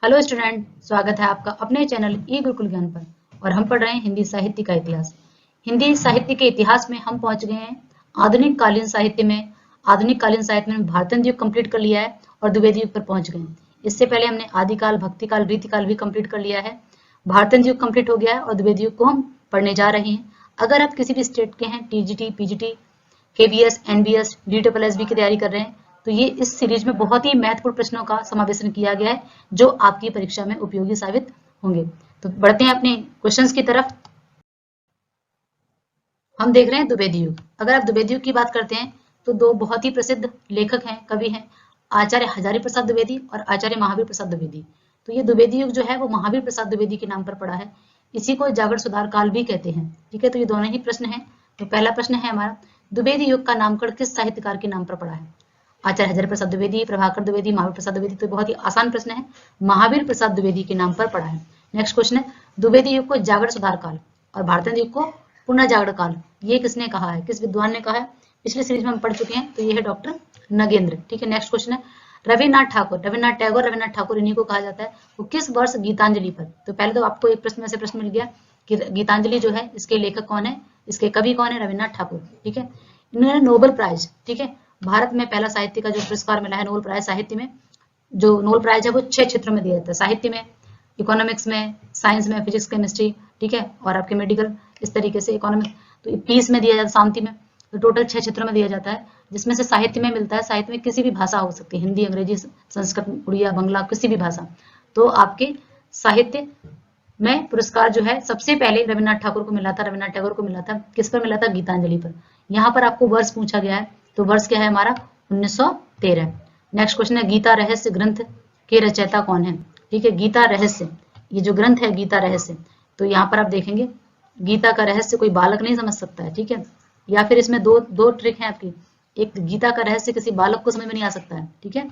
Hello student, स्वागत है आपका अपने चैनल ई गुरुकुल ज्ञान पर। और हम पढ़ रहे हैं हिंदी साहित्य का इतिहास। हिंदी साहित्य के इतिहास में हम पहुंच गए हैं आधुनिक कालीन साहित्य में। आधुनिक कालीन साहित्य में भारतन युग कंप्लीट कर लिया है और द्विवेदी युग पर पहुंच गए। इससे पहले हमने आदिकाल, भक्तिकाल, रीतिकाल भी कंप्लीट कर लिया है। भारतन युग कंप्लीट हो गया है और द्विवेदी युग को हम पढ़ने जा रहे हैं। अगर आप किसी भी स्टेट के हैं, TGT, PGT, KBS, NBS, DSB की तैयारी कर रहे हैं, तो ये इस सीरीज में बहुत ही महत्वपूर्ण प्रश्नों का समावेशन किया गया है जो आपकी परीक्षा में उपयोगी साबित होंगे। तो बढ़ते हैं अपने क्वेश्चंस की तरफ। हम देख रहे हैं द्विवेदी युग। अगर आप द्विवेदी युग की बात करते हैं तो दो बहुत ही प्रसिद्ध लेखक हैं, कवि हैं, आचार्य हजारी प्रसाद द्विवेदी और आचार्य महावीर प्रसाद द्विवेदी। तो ये द्विवेदी युग जो है वो महावीर प्रसाद द्विवेदी के नाम पर पड़ा है। इसी को जागरण सुधार काल भी कहते हैं। ठीक है, तो ये दोनों ही प्रश्न हैं। तो पहला प्रश्न है हमारा, द्विवेदी युग का नामकरण किस साहित्यकार के नाम पर पड़ा है? आचार्य हजारी प्रसाद द्विवेदी, प्रभाकर द्विवेदी, महावीर प्रसाद द्विवेदी। तो बहुत ही आसान प्रश्न है, महावीर प्रसाद द्विवेदी के नाम पर पड़ा है। नेक्स्ट क्वेश्चन है, द्विवेदी युग को जागरण सुधार काल और भारतन युग को पुनः जागरण काल, ये किसने कहा है, किस विद्वान ने कहा है? पिछले सीरीज में हम पढ़ चुके हैं, तो ये है डॉक्टर नगेंद्र। ठीक है, नेक्स्ट क्वेश्चन है, रविन्द्रनाथ ठाकुर, रविन्द्रनाथ टैगोर, रविन्द्रनाथ ठाकुर इन्हीं को कहा जाता है, वो किस वर्ष गीतांजलि पर? तो पहले तो आपको एक प्रश्न में से प्रश्न मिल गया कि गीतांजलि जो है इसके लेखक कौन है, इसके कवि कौन है? रविन्द्रनाथ ठाकुर। ठीक है, इन्होंने नोबेल प्राइज, ठीक है, भारत में पहला साहित्य का जो पुरस्कार मिला है नोबेल प्राइज साहित्य में, जो नोबेल प्राइज है वो 6 क्षेत्रों में दिया जाता है, साहित्य में, इकोनॉमिक्स में, साइंस में, फिजिक्स, केमिस्ट्री, ठीक है, और आपके मेडिकल, इस तरीके से इकोनॉमिक, तो पीस में दिया जाता है, शांति में। तो टोटल 6 क्षेत्रों में दिया जाता है, जिसमें से साहित्य में मिलता है। साहित्य में किसी भी भाषा हो सकती है, हिंदी, अंग्रेजी, संस्कृत, उड़िया, बंगला, किसी भी भाषा। तो आपके साहित्य में पुरस्कार जो है सबसे पहले रविन्द्रनाथ ठाकुर को मिला था, रविन्द्रनाथ टैगोर को मिला था। किस पर मिला था? गीतांजलि पर। यहाँ पर आपको वर्ष पूछा गया है, तो वर्ष क्या है हमारा? 1913। नेक्स्ट क्वेश्चन है, गीता रहस्य ग्रंथ के रचयिता कौन है? ठीक है, गीता रहस्य, ये जो ग्रंथ है गीता रहस्य, तो यहाँ पर आप देखेंगे गीता का रहस्य कोई बालक नहीं समझ सकता है। ठीक है, या फिर इसमें दो ट्रिक है आपकी। एक, गीता का रहस्य किसी बालक को समझ में नहीं आ सकता है। ठीक है,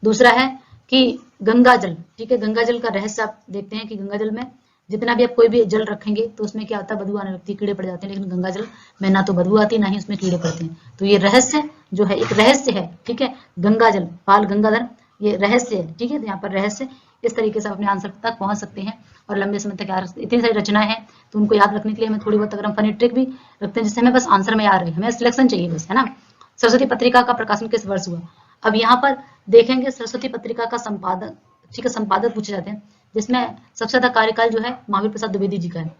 दूसरा है कि गंगा जल, ठीक है, गंगा जल का रहस्य आप देखते हैं कि गंगा जल में जितना भी आप कोई भी जल रखेंगे तो उसमें क्या होता है? बदबू आने लगती है, कीड़े पड़ जाते हैं, लेकिन गंगा जल में ना तो बदबू आती ना ही उसमें कीड़े पड़ते हैं। तो ये रहस्य जो है एक रहस्य है। ठीक है, गंगा जल, बाल गंगाधर, ये रहस्य है। ठीक है, तो यहाँ पर रहस्य, इस तरीके से आप अपने आंसर तक पहुंच सकते हैं। और लंबे समय तक याद, इतनी सारी रचनाएं हैं तो उनको याद रखने के लिए हमें थोड़ी बहुत अगर हम फनी ट्रिक भी रखते हैं जिससे हमें बस आंसर में याद रहे, हमें सिलेक्शन चाहिए बस, है ना। सरस्वती पत्रिका का प्रकाशन किस वर्ष हुआ? अब यहाँ पर देखेंगे सरस्वती पत्रिका का संपादक, ठीक है, संपादक पूछे जाते हैं, जिसमें सबसे ज्यादा कार्यकाल जो है महावीर प्रसाद द्विवेदी जी का है।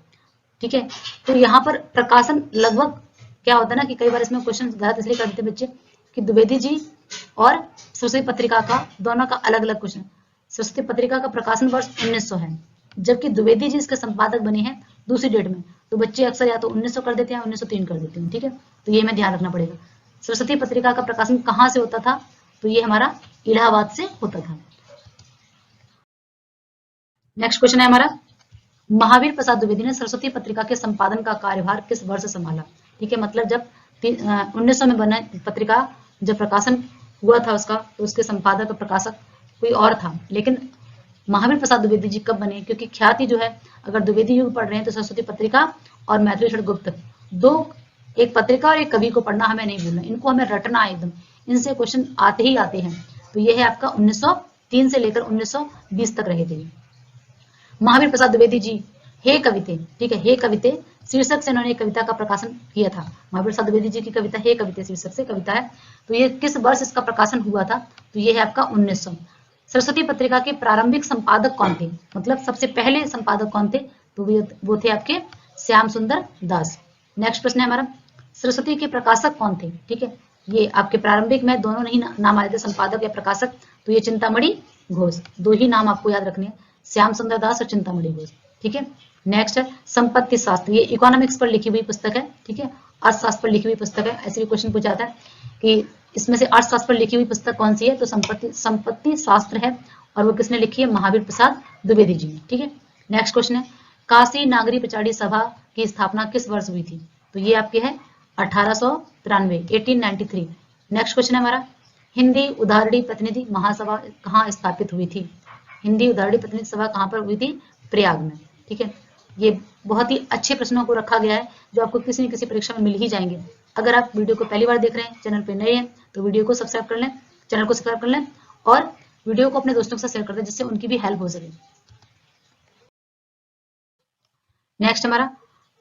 ठीक है, तो यहाँ पर प्रकाशन लगभग क्या होता है ना कि कई बार इसमें क्वेश्चन गलत इसलिए कर देते हैं बच्चे कि द्विवेदी जी और सरस्वती पत्रिका का दोनों का अलग अलग क्वेश्चन। सरस्वती पत्रिका का प्रकाशन वर्ष 1900 है, जबकि द्विवेदी जी इसके संपादक बने हैं दूसरी डेट में। तो बच्चे अक्सर या तो 1900 कर देते हैं, 1903 कर देते हैं। ठीक है, तो ये हमें ध्यान रखना पड़ेगा। सरस्वती पत्रिका का प्रकाशन कहाँ से होता था? तो ये हमारा इलाहाबाद से होता था। नेक्स्ट क्वेश्चन है हमारा, महावीर प्रसाद द्विवेदी ने सरस्वती पत्रिका के संपादन का कार्यभार किस वर्ष संभाला? ठीक है, मतलब जब 1900 में बना पत्रिका, जब प्रकाशन हुआ था उसका, तो उसके संपादक और प्रकाशक कोई और था, लेकिन महावीर प्रसाद द्विवेदी जी कब बने? क्योंकि ख्याति जो है, अगर द्विवेदी युग पढ़ रहे हैं तो सरस्वती पत्रिका और मैथिली गुप्त, दो, एक पत्रिका और एक कवि को पढ़ना हमें नहीं भूलना, इनको हमें रटना है एकदम, इनसे क्वेश्चन आते ही आते हैं। तो ये है आपका 1903 से लेकर 1920 तक रहे थे। महावीर प्रसाद द्विवेदी जी हे कविते, ठीक है, हे कविते शीर्षक से उन्होंने कविता का प्रकाशन किया था। महावीर प्रसाद द्विवेदी जी की कविता हे कविते शीर्षक से कविता है। तो ये किस वर्ष इसका प्रकाशन हुआ था? तो ये है आपका 1900। सरस्वती पत्रिका के प्रारंभिक संपादक कौन थे, मतलब सबसे पहले संपादक कौन थे? तो वो थे आपके श्याम सुंदर दास। नेक्स्ट प्रश्न है हमारा, सरस्वती के प्रकाशक कौन थे? ठीक है, ये आपके प्रारंभिक में दोनों नहीं नाम आए थे, संपादक या प्रकाशक, तो ये चिंतामणि घोष, दो ही नाम आपको याद रखने हैं, श्याम सुंदर दास और चिंतामणि घोष। ठीक है, नेक्स्ट है संपत्ति शास्त्र, ये इकोनॉमिक्स पर लिखी हुई पुस्तक है। ठीक है, अर्थशास्त्र पर लिखी हुई पुस्तक है। ऐसे भी क्वेश्चन पूछा जाता है कि इसमें से अर्थशास्त्र पर लिखी हुई पुस्तक कौन सी है? तो संपत्ति शास्त्र है, और वो किसने लिखी है? महावीर प्रसाद द्विवेदी जी ने। ठीक है, नेक्स्ट क्वेश्चन है, काशी नागरी पचाड़ी सभा की स्थापना किस वर्ष हुई थी? तो ये आपके है 1893, 1893। नेक्स्ट क्वेश्चन है हमारा, हिंदी उदारणी प्रतिनिधि महासभा कहाँ स्थापित हुई थी? हिंदी उदारणी प्रतिनिधि सभा कहाँ पर हुई थी? प्रयाग में। ठीक है, ये बहुत ही अच्छे प्रश्नों को रखा गया है जो आपको किसी न किसी परीक्षा में मिल ही जाएंगे। अगर आप वीडियो को पहली बार देख रहे हैं, चैनल पे नए हैं, तो वीडियो को सब्सक्राइब कर लें, चैनल को सब्सक्राइब कर लें और वीडियो को अपने दोस्तों के साथ शेयर कर दें जिससे उनकी भी हेल्प हो सके। नेक्स्ट हमारा,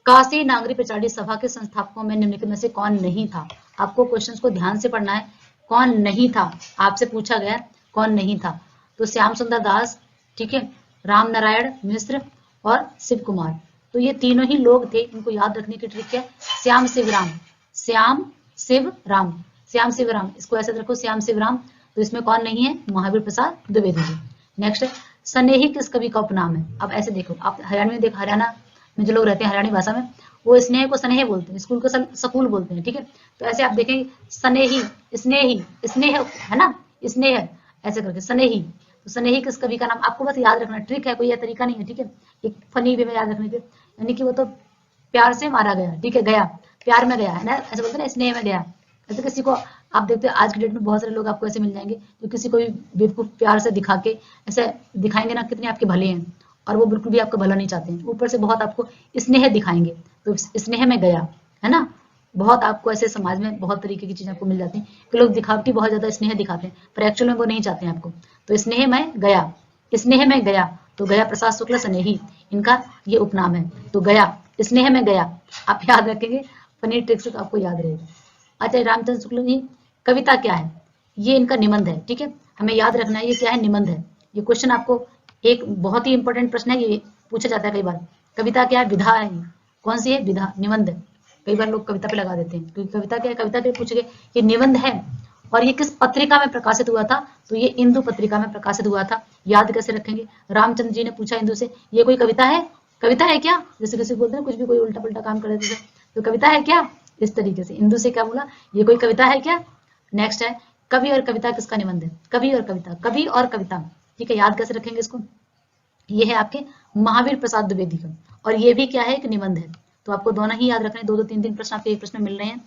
काशी नागरी प्रचारणी सभा के संस्थापकों में निम्नलिखित में से कौन नहीं था? आपको क्वेश्चंस को ध्यान से पढ़ना है। कौन नहीं था आपसे पूछा गया, कौन नहीं था? तो श्याम सुंदर दास, ठीक है, राम नारायण मिश्र और शिव कुमार। तो ये तीनों ही लोग थे। इनको याद रखने की ट्रिक है, श्याम शिव राम, श्याम शिव राम, श्याम शिव राम, इसको ऐसे रखो, श्याम शिव राम। तो इसमें कौन नहीं है? महावीर प्रसाद द्विवेदी जी। नेक्स्ट, स्नेही किस कवि का उपनाम है? अब ऐसे देखो, आप हरियाणा में देखो, हरियाणा में जो लोग रहते हैं हरियाणी भाषा में, वो स्नेह को स्नेह बोलते हैं, स्कूल को सकूल बोलते हैं, ठीक है। तो ऐसे आप देखेंगे, स्नेही, स्नेही, स्नेह है ना, स्नेह ऐसे करके स्नेही। तो स्नेही किस कवि का नाम? आपको बस याद रखना, ट्रिक है, कोई यह तरीका नहीं है, ठीक है, एक फनी वे में याद रखने के, यानी कि वो तो प्यार से मारा गया, ठीक है, गया, प्यार में गया है ना, ऐसे बोलते हैं ना, स्नेह में गया। ऐसे किसी को आप देखते हैं आज की डेट में बहुत सारे लोग आपको ऐसे मिल जाएंगे जो किसी को भी बेवकूफ प्यार से दिखा के ऐसे दिखाएंगे ना कितने आपके भले हैं, और वो बिल्कुल भी आपका भला नहीं चाहते हैं, ऊपर से बहुत आपको स्नेह दिखाएंगे। तो स्नेह में गया, है ना, बहुत आपको ऐसे समाज में बहुत तरीके की चीजें आपको मिल जाती हैं कि लोग दिखावटी बहुत ज्यादा स्नेह दिखाते हैं, पर एक्चुअल में वो नहीं चाहते हैं आपको। तो स्नेह में गया, स्नेह में गया, तो गया प्रसाद शुक्ल स्नेही, इनका ये उपनाम है। तो गया, स्नेह में गया, आप याद रखेंगे, फनी ट्रिक से तो आपको याद रहेगा। अच्छा, रामचंद्र शुक्ल जी कविता क्या है? ये इनका निबंध है, ठीक है, हमें याद रखना है ये क्या है, निबंध है। ये क्वेश्चन आपको एक बहुत ही इंपॉर्टेंट प्रश्न है, ये पूछा जाता है कई बार। कविता क्या है? विधा है। कौन सी है? विधा, निबंध है। कई बार लोग कविता पे लगा देते हैं, क्योंकि कविता क्या है, कविता के पूछ गए, ये निबंध है। और ये किस पत्रिका में प्रकाशित हुआ था? तो ये इंदु पत्रिका में प्रकाशित हुआ था। याद कैसे रखेंगे? रामचंद्र जी ने पूछा इंदु से, ये कोई कविता है? कविता है क्या? जैसे किसी बोलते हैं कुछ भी, कोई उल्टा पुल्टा काम कर देते हैं, तो कविता है क्या, इस तरीके से इंदु से क्या बोला, ये कोई कविता है क्या। नेक्स्ट है, कवि और कविता किसका निबंध है? कवि और कविता, कवि और कविता, ठीक है, याद कैसे रखेंगे इसको? ये है आपके महावीर प्रसाद द्विवेदी का, और ये भी क्या है, एक निबंध है। तो आपको दोनों ही याद रखने, दो दो तीन तीन प्रश्न आपके एक प्रश्न मिल रहे हैं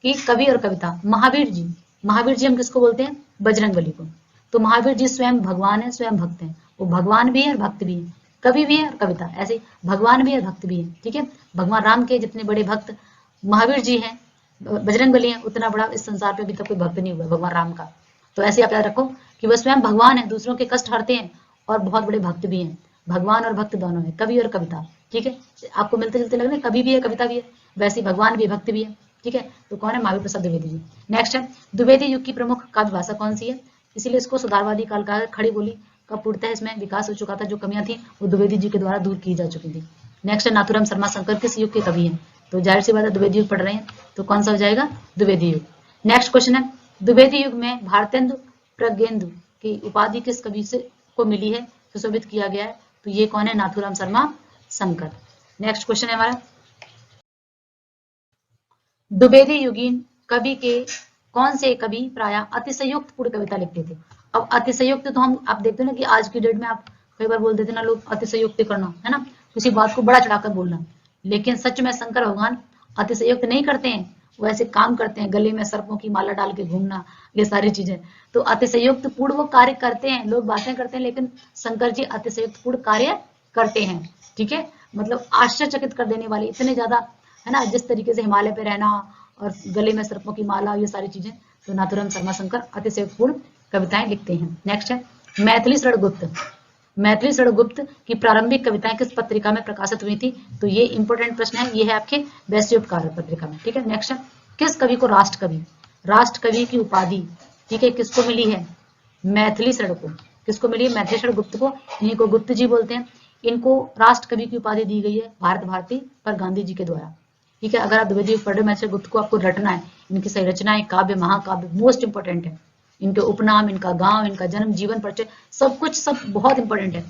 कि कवि और कविता। महावीर जी, महावीर जी हम किसको बोलते हैं? बजरंगबली को। तो महावीर जी स्वयं भगवान है, स्वयं भक्त हैं, वो भगवान भी है और भक्त भी है, कवि भी है और कविता, ऐसे भगवान भी है भक्त भी है, ठीक है। भगवान राम के जितने बड़े भक्त महावीर जी हैं, बजरंगबली हैं, उतना बड़ा इस संसार पे अभी तक कोई भक्त नहीं हुआ भगवान राम का। तो ऐसे आप याद रखो कि वह स्वयं भगवान है, दूसरों के कष्ट हरते हैं, और बहुत बड़े भक्त भी हैं। भगवान और भक्त दोनों है, कवि और कविता, ठीक है। आपको मिलते जुलते लग रहे हैं, कवि भी है कविता भी है, वैसे भगवान भी है भक्त भी है, ठीक है। तो कौन है? महावीर प्रसाद द्विवेदी जी। नेक्स्ट है, द्विवेदी युग की प्रमुख काव्य भाषा कौन सी है? इसीलिए इसको सुधारवादी काल का खड़ी बोली का पूर्णतः इसमें विकास हो चुका था, जो कमियां थी वो द्विवेदी जी के द्वारा दूर की जा चुकी थी। नेक्स्ट है, नाथुराम शर्मा शंकर किस युग के कवि हैं? तो जाहिर सी बात है द्विवेदी युग पढ़ रहे हैं, तो कौन सा हो जाएगा? द्विवेदी युग। नेक्स्ट क्वेश्चन है, द्विवेदी युग में भारतेंदु प्रज्ञेंदु की उपाधि किस कवि से को मिली है, सुशोभित किया गया है? तो ये कौन है? नाथुराम शर्मा शंकर। नेक्स्ट क्वेश्चन है हमारा, द्विवेदी युगीन कवि के कौन से कवि प्राय अतिशयोक्त पूर्ण कविता लिखते थे? अब अतिशयोक्त तो हम आप देखते हो ना कि आज की डेट में आप कई बार बोल देते ना लोग, अतिशयोक्ति करना, है ना, किसी बात को बड़ा चढ़ाकर बोलना। लेकिन सच में शंकर भगवान अतिशयोक्त नहीं करते हैं, वो ऐसे काम करते हैं, गले में सर्पों की माला डाल के घूमना, ये सारी चीजें। तो अतिशयोक्त पूर्ण वो कार्य करते हैं, लोग बातें करते हैं, लेकिन शंकर जी अतिशयोक्त पूर्ण कार्य करते हैं, ठीक है। मतलब आश्चर्यचकित कर देने वाले, इतने ज्यादा, है ना, जिस तरीके से हिमालय पे रहना और गले में सर्पों की माला, ये सारी चीजें। तो नाथुराम शर्मा शंकर अतिशयोक्तिपूर्ण कविताएं लिखते हैं। नेक्स्ट है, मैथिली षड्गुप्त, मैथिली षड्गुप्त की प्रारंभिक कविताएं किस पत्रिका में प्रकाशित हुई थी? तो ये इंपोर्टेंट प्रश्न है, ये है आपके वैश्योपकार पत्रिका में, ठीक है। नेक्स्ट है, किस कवि को राष्ट्र कवि, राष्ट्र कवि की उपाधि, ठीक है, किसको मिली है? मैथिली षड को। किसको मिली है? मैथिली षड्गुप्त को, इन्हीं को गुप्त जी बोलते हैं। इनको राष्ट्र कवि की उपाधि दी गई है भारत भारती पर गांधी जी के द्वारा, ठीक है। अगर आप द्विवेदी युग पढ़ रहे हो, मैथिली गुप्त को आपको रटना है, इनकी सही रचनाएं, काव्य, महाकाव्य मोस्ट इंपोर्टेंट है, इनके उपनाम, इनका गांव, इनका जन्म, जीवन परिचय, सब कुछ सब बहुत इंपॉर्टेंट है।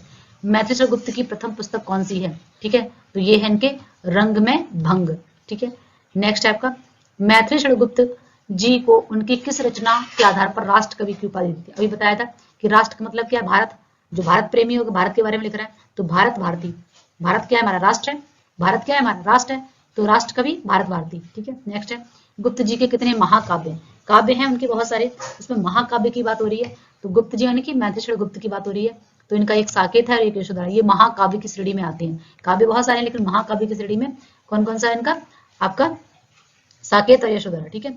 मैथिली गुप्त की प्रथम पुस्तक कौन सी है? ठीक है, तो ये है इनके रंग में भंग, ठीक है। नेक्स्ट है आपका, मैथिली गुप्त जी को उनकी किस रचना के आधार पर राष्ट्र कवि की उपाधि दी थी? अभी बताया था कि राष्ट्र का मतलब क्या है? भारत, जो भारत प्रेमी होगा भारत के बारे में लिख रहा है, तो भारत भारती, भारत क्या है? हमारा राष्ट्र है, भारत क्या है? हमारा राष्ट्र है, तो राष्ट्र कवि भारत भारती, ठीक है। नेक्स्ट है, गुप्त जी के कितने महाकाव्य, काव्य हैं उनके बहुत सारे, इसमें महाकाव्य की बात हो रही है, तो गुप्त जी यानी कि मैथिली गुप्त की बात हो रही है। तो इनका एक साकेत है और एक यशोधरा, ये महाकाव्य की श्रेणी में आते हैं। काव्य बहुत सारे हैं, लेकिन महाकाव्य की श्रेणी में कौन कौन सा है इनका? आपका साकेत और यशोधरा, ठीक है।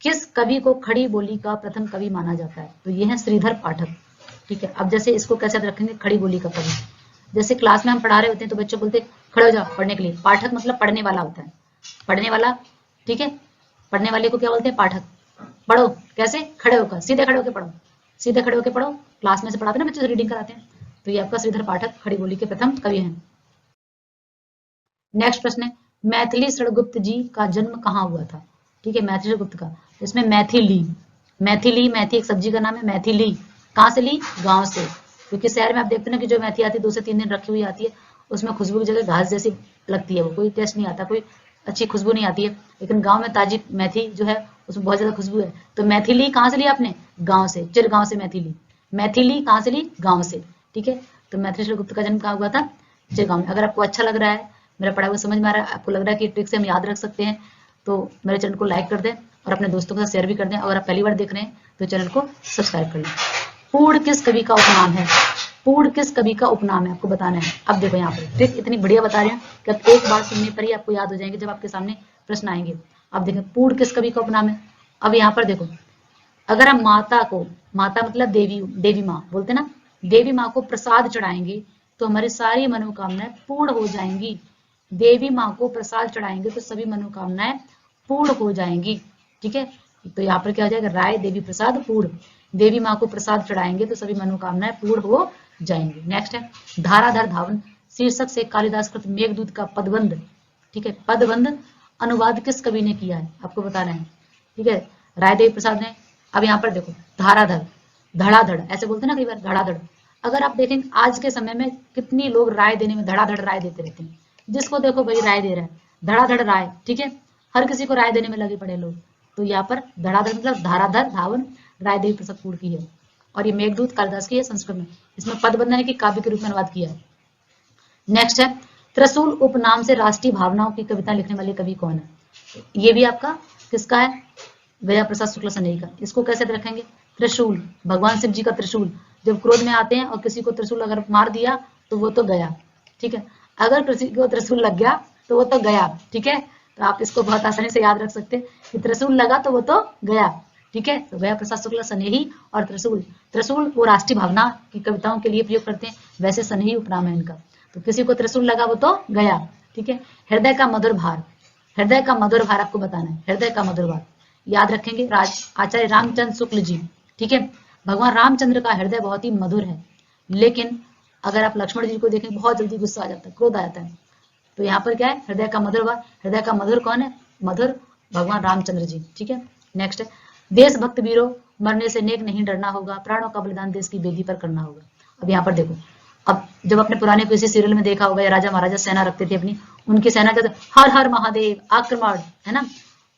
किस कवि को खड़ी बोली का प्रथम कवि माना जाता है? तो ये है श्रीधर पाठक, ठीक है। अब जैसे इसको कैसे रखेंगे, खड़ी बोली का पद। जैसे क्लास में हम पढ़ा रहे होते हैं तो बच्चों बोलते हैं खड़े हो जाओ पढ़ने के लिए। पाठक मतलब पढ़ने वाला होता है, पढ़ने वाला, ठीक है। पढ़ने वाले को क्या बोलते हैं, पाठक। पढ़ो कैसे, खड़े होकर, सीधे खड़े होकर पढ़ो, सीधे खड़े होकर पढ़ो। क्लास में से पढ़ाते हैं ना बच्चे, रीडिंग कराते हैं। तो ये आपका श्रीधर पाठक खड़ी बोली के प्रथम कवि हैं। नेक्स्ट प्रश्न है, मैथिली शरणगुप्त जी का जन्म कहाँ हुआ था? ठीक है, मैथिली गुप्त का, इसमें मैथिली, मैथिली, मैथी एक सब्जी का नाम है, मैथिली कहाँ से ली, गांव से। क्योंकि शहर में आप देखते हैं ना कि जो मैथी आती है 2 से 3 दिन रखी हुई आती है, उसमें खुशबू की जगह घास जैसी लगती है, वो कोई टेस्ट नहीं आता, कोई अच्छी खुशबू नहीं आती है। लेकिन गांव में ताजी मैथी जो है उसमें बहुत ज्यादा खुशबू है। तो मैथिली कहाँ से ली आपने, गांव से, चिरगांव से मैथिली, मैथिली कहाँ से ली, गांव से, ठीक है। तो मैथिली शरणगुप्त का जन्म कहाँ हुआ था, चिरगांव में। अगर आपको अच्छा लग रहा है, मेरा पढ़ा हुआ समझ में आ रहा है, आपको लग रहा है कि ट्रिक से हम याद रख सकते हैं, तो मेरे चैनल को लाइक कर दें और अपने दोस्तों के साथ शेयर भी कर दें। अगर आप पहली बार देख रहे हैं तो चैनल को सब्सक्राइब कर लें। पूर्ण किस कवि का उपनाम है, पूर्ण किस कवि का उपनाम है, आपको बताना है। अब देखो यहाँ पर ट्रिक इतनी बढ़िया बता रहे हैं कि आप एक बार सुनने पर ही आपको याद हो जाएंगे जब आपके सामने प्रश्न आएंगे। अब देखें पूर्ण किस कवि का उपनाम है। अब यहाँ पर देखो, अगर हम माता को, माता मतलब देवी, देवी माँ बोलते ना, देवी माँ को प्रसाद चढ़ाएंगे तो हमारी सारी मनोकामनाएं पूर्ण हो जाएंगी। देवी माँ को प्रसाद चढ़ाएंगे तो सभी मनोकामनाएं पूर्ण हो जाएंगी, ठीक है। तो यहाँ पर क्या हो जाएगा, राय देवी प्रसाद पूर्ण, देवी माँ को प्रसाद चढ़ाएंगे तो सभी मनोकामनाएं पूर्ण हो जाएंगी। नेक्स्ट है, धाराधर धावन शीर्षक से कालिदास कृत मेघदूत का पदबंध, ठीक है, पदबंध अनुवाद किस कवि ने किया है, आपको बताना है, ठीक है, राय देवी प्रसाद ने। अब यहाँ पर देखो, धाराधर, धड़ाधड़ ऐसे बोलते हैं ना कई बार, धड़ाधड़। अगर आप देखेंगे आज के समय में कितनी लोग राय देने में धड़ाधड़ राय देते रहते हैं, जिसको देखो भाई राय दे रहा है, धड़ाधड़ राय, ठीक है, हर किसी को राय देने में लगे पड़े लोग। तो यहाँ पर धड़ाधड़ मतलब धाराधर धावन राय देवी प्रसाद पूर्ण की है, और ये मेघदूत कालिदास की है संस्कृत में, इसमें पदबंध ने की काव्य के रूप में अनुवाद किया है। नेक्स्ट है, त्रिशूल उपनाम से राष्ट्रीय भावनाओं की कविता लिखने वाले कवि कौन है? ये भी आपका किसका है, गया प्रसाद शुक्ल सनेही का। इसको कैसे रखेंगे, त्रिशूल, भगवान शिव जी का त्रिशूल, जब क्रोध में आते हैं और किसी को त्रिशूल अगर मार दिया तो वो तो गया, ठीक है। अगर किसी को त्रिशूल लग गया तो वो तो गया, ठीक है। तो आप इसको बहुत आसानी से याद रख सकते हैं कि त्रिशूल लगा तो वो तो गया, ठीक है। तो गया प्रसाद शुक्ल सनेही और त्रिशूल, त्रिशूल वो राष्ट्रीय भावना की कविताओं के लिए प्रयोग करते हैं, वैसे सनेही उपनाम है इनका। तो किसी को त्रिशूल लगा वो तो गया, ठीक है। हृदय का मधुर भार, हृदय का मधुर भार आपको बताना है, हृदय का मधुर भार याद रखेंगे, आचार्य रामचंद्र शुक्ल जी, ठीक है। भगवान रामचंद्र का हृदय बहुत ही मधुर है, लेकिन अगर आप लक्ष्मण जी को देखें बहुत जल्दी गुस्सा आ जाता है, क्रोध आ जाता है। तो यहाँ पर क्या है, हृदय का मधुर भार, हृदय का मधुर कौन है, मधुर भगवान रामचंद्र जी, ठीक है। नेक्स्ट है, देशभक्त वीरों मरने से नेक नहीं डरना होगा, प्राणों का बलिदान देश की वेदी पर करना होगा। अब यहाँ पर देखो, अब जब अपने पुराने किसी सीरियल में देखा होगा, या राजा महाराजा सेना रखते थे अपनी, उनकी सेना कहते हर हर महादेव आक्रमण, है ना,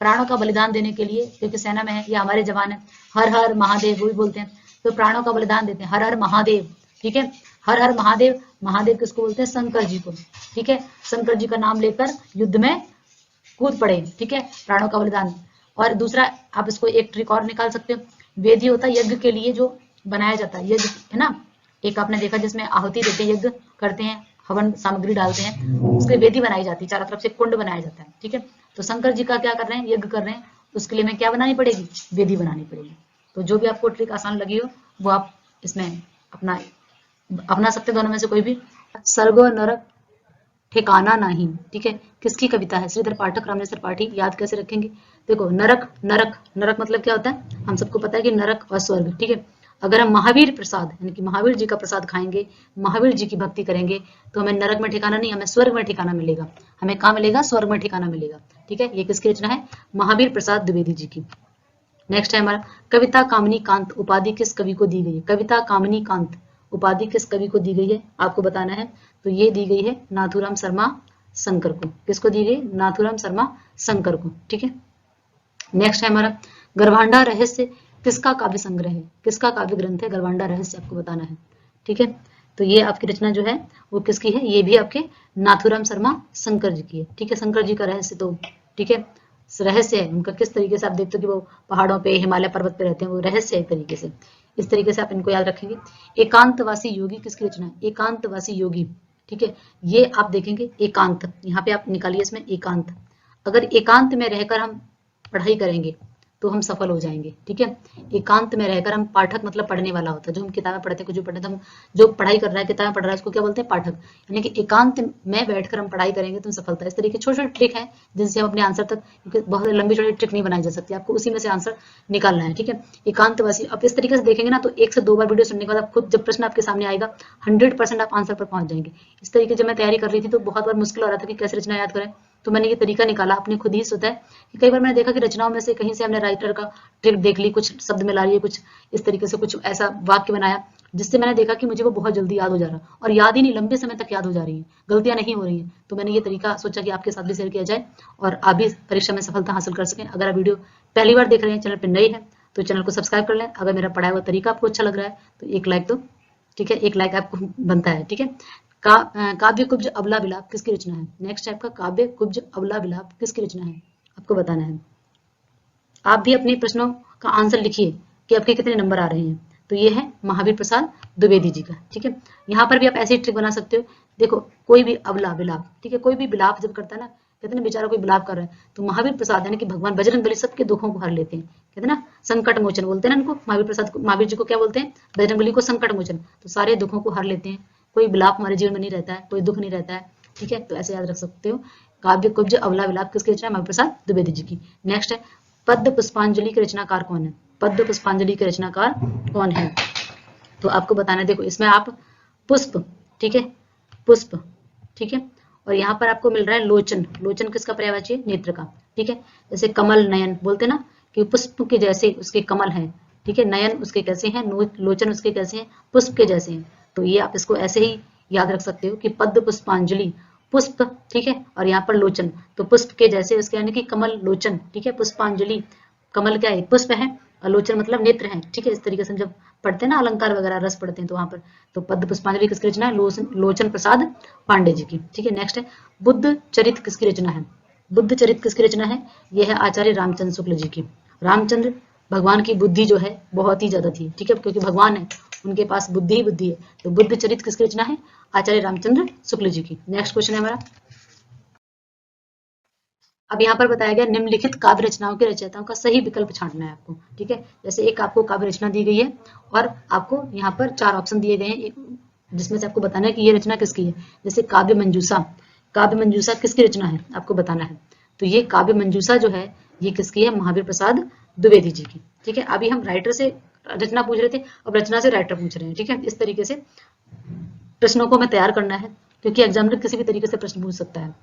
प्राणों का बलिदान देने के लिए, क्योंकि सेना में है ये हमारे जवान है, हर हर महादेव वो भी बोलते हैं, तो प्राणों का बलिदान देते हैं, हर हर महादेव, ठीक है। हर हर महादेव, महादेव किसको बोलते हैं, शंकर जी को, ठीक है। शंकर जी का नाम लेकर युद्ध में कूद पड़े, ठीक है, प्राणों का बलिदान। और दूसरा आप इसको एक ट्रिक और निकाल सकते हो, वेदी होता है यज्ञ के लिए जो बनाया जाता है, यज्ञ है ना, एक आपने देखा जिसमें आहुति देते हैं, यज्ञ करते हैं, हवन सामग्री डालते हैं, उसके वेदी बनाई जाती है, चारों तरफ से कुंड बनाया जाता है, ठीक है। तो शंकर जी का क्या कर रहे हैं, यज्ञ कर रहे हैं, उसके लिए मैं क्या बनानी पड़ेगी, वेदी बनानी पड़ेगी। तो जो भी आपको ट्रिक आसान लगी हो वो आप इसमें अपना सकते, दोनों में से कोई भी। स्वर्ग और नरक ठिकाना नहीं, ठीक है, किसकी कविता है, श्रीधर पाठक, रामेश्वर पाठी। याद कैसे रखेंगे, देखो नरक, नरक, नरक मतलब क्या होता है, हम सबको पता है कि नरक और स्वर्ग, ठीक है। अगर हम महावीर प्रसाद यानी कि महावीर जी का प्रसाद खाएंगे, महावीर जी की भक्ति करेंगे, तो हमें नरक में ठिकाना नहीं, हमें स्वर्ग में ठिकाना मिलेगा। हमें कहाँ मिलेगा, स्वर्ग में ठिकाना मिलेगा, ठीक है। ये किसकी रचना है, महावीर प्रसाद द्विवेदी जी की। नेक्स्ट है हमारा, कविता कामिनी कांत उपाधि किस कवि को दी गई है, कविता कामिनी कांत उपाधि किस कवि को दी गई है, आपको बताना है। तो ये दी गई है नाथूराम शर्मा शंकर को, किसको दी गई, नाथूराम शर्मा शंकर को, ठीक है। नेक्स्ट है हमारा, गरभांडा रहस्य किसका काव्य संग्रह है, किसका काव्य ग्रंथ है गरभांडा रहस्य, आपको बताना है, ठीक है। तो ये आपकी रचना जो है वो किसकी है, ये भी आपके नाथूराम शर्मा शंकर जी की है, ठीक है। शंकर जी का रहस्य तो ठीक है, रहस्य है उनका, किस तरीके से आप देखते हो कि वो पहाड़ों पे हिमालय पर्वत पे रहते हैं, वो रहस्य है एक तरीके से, इस तरीके से आप इनको याद रखेंगे। एकांतवासी योगी किसकी रचना है, एकांतवासी योगी, ठीक है। ये आप देखेंगे एकांत, यहाँ पे आप निकालिए इसमें एकांत, अगर एकांत में रहकर हम पढ़ाई करेंगे तो हम सफल हो जाएंगे। ठीक है, एकांत में रहकर हम, पाठक मतलब पढ़ने वाला होता है, जो हम किताबें पढ़ते हैं, कुछ भी पढ़ते हैं, तो हम जो पढ़ाई कर रहा है, किताबें पढ़ रहा है, उसको क्या बोलते हैं, पाठक। यानी कि एकांत में बैठकर हम पढ़ाई करेंगे तो सफलता। इस तरीके छोटे छोटे ट्रिक है जिनसे हम अपने आंसर तक, क्योंकि बहुत लंबी छोटी ट्रिक नहीं बनाई जा सकती, आपको उसी में से आंसर निकालना है। ठीक है, एकांतवासी। अब इस तरीके से देखेंगे ना तो 1 से 2 बार वीडियो सुनने के बाद आप खुद जब प्रश्न आपके सामने आएगा 100% आप आंसर पर पहुंच जाएंगे। इस तरीके जब मैं तैयारी कर रही थी तो बहुत बार मुश्किल हो रहा था कि कैसे रचना याद करें, तो मैंने ये तरीका निकाला अपने खुद ही स्वतः कि कई बार मैंने देखा कि रचनाओं में से कहीं से हमने राइटर का ट्रिक देख ली, कुछ शब्द मिला लिए, कुछ इस तरीके से कुछ ऐसा वाक्य बनाया जिससे मैंने देखा कि मुझे वो बहुत जल्दी याद हो जा रहा, और याद ही नहीं, लंबे समय तक याद हो जा रही है, गलतियां नहीं हो रही हैं। तो मैंने ये तरीका सोचा कि आपके साथ भी शेयर किया जाए और आप भी परीक्षा में सफलता हासिल कर सकें। अगर आप वीडियो पहली बार देख रहे हैं, चैनल पर नई है, तो चैनल को सब्सक्राइब कर लें। अगर मेरा पढ़ाया हुआ तरीका आपको अच्छा लग रहा है तो एक लाइक दो। ठीक है, एक लाइक आपको बनता है। ठीक है, काव्य कुब्ज अबला विलाप किसकी रचना है? नेक्स्ट है आपका काव्य कुब्ज अबला विलाप किसकी रचना है, आपको बताना है। आप भी अपने प्रश्नों का आंसर लिखिए कि आपके कितने नंबर आ रहे हैं। तो ये है महावीर प्रसाद द्विवेदी जी का। ठीक है, यहाँ पर भी आप ऐसे ही ट्रिक बना सकते हो। देखो, कोई भी अबला विलाप, ठीक है, कोई भी विलाप जब करता है ना, कहते ना बेचारा कोई विलाप कर रहा है, तो महावीर प्रसाद यानी कि भगवान बजरंग बली सबके दुखों को हर लेते हैं। कहते हैं ना संकट मोचन बोलते हैं ना इनको, महावीर प्रसाद को, महावीर जी को क्या बोलते हैं, बजरंग बली को संकट मोचन। तो सारे दुखों को हर लेते हैं, कोई विलाप हमारे जीवन में नहीं रहता है, कोई दुख नहीं रहता है। ठीक है, तो ऐसे याद रख सकते हो। काव्य कुब्ज अबला विलाप किसकी रचना है? महावीर प्रसाद द्विवेदी जी की। नेक्स्ट है पद्म पुष्पांजलि के रचनाकार कौन है? पद्म पुष्पांजलि के रचनाकार कौन है? तो आपको बताना है। देखो, इसमें आप पुष्प, ठीक है, पुष्प, ठीक है, और यहाँ पर आपको मिल रहा है लोचन। लोचन किसका पर्यायवाची है? नेत्र का। ठीक है, जैसे कमल नयन बोलते ना कि पुष्प के जैसे उसके कमल हैं। ठीक है, नयन उसके कैसे हैं, लोचन उसके कैसे हैं, पुष्प के जैसे हैं। तो ये आप इसको ऐसे ही याद रख सकते हो कि पद्म पुष्पांजलि, पुष्प, ठीक है, और यहाँ पर लोचन, तो पुष्प के जैसे उसके यानी कि कमल लोचन। ठीक है, पुष्पांजलि, कमल क्या है? पुष्प है, और लोचन मतलब नेत्र है। ठीक है, इस तरीके से जब पढ़ते हैं ना अलंकार वगैरह, रस पढ़ते हैं, तो वहां पर तो पद्म पुष्पांजलि किसकी रचना है? लोचन प्रसाद पांडे जी की। ठीक है, नेक्स्ट है बुद्ध चरित किसकी रचना है? बुद्ध चरित किसकी रचना है? यह है आचार्य रामचंद्र शुक्ल जी की। रामचंद्र भगवान की बुद्धि जो है बहुत ही ज्यादा थी। ठीक है, क्योंकि भगवान है, उनके पास बुद्धि ही बुद्धि है। तो बुद्ध चरित किसकी रचना है? आचार्य रामचंद्र शुक्ल जी की। नेक्स्ट क्वेश्चन है हमारा, अब यहाँ पर बताया गया निम्नलिखित काव्य रचनाओं के रचयिताओं का सही विकल्प छांटना है आपको। ठीक है, जैसे एक आपको काव्य रचना दी गई है और आपको यहाँ पर 4 ऑप्शन दिए गए हैं, जिसमें से आपको बताना है कि ये रचना किसकी है। जैसे काव्य मंजूषा, काव्य मंजूषा किसकी रचना है आपको बताना है। तो ये काव्य मंजूषा जो है ये किसकी है? महावीर प्रसाद द्विवेदी जी की। ठीक है, अभी हम राइटर से रचना पूछ रहे थे, अब रचना से राइटर पूछ रहे हैं। ठीक है, इस तरीके से प्रश्नों को हमें तैयार करना है, क्योंकि एग्जामिनर किसी भी तरीके से प्रश्न पूछ सकता है।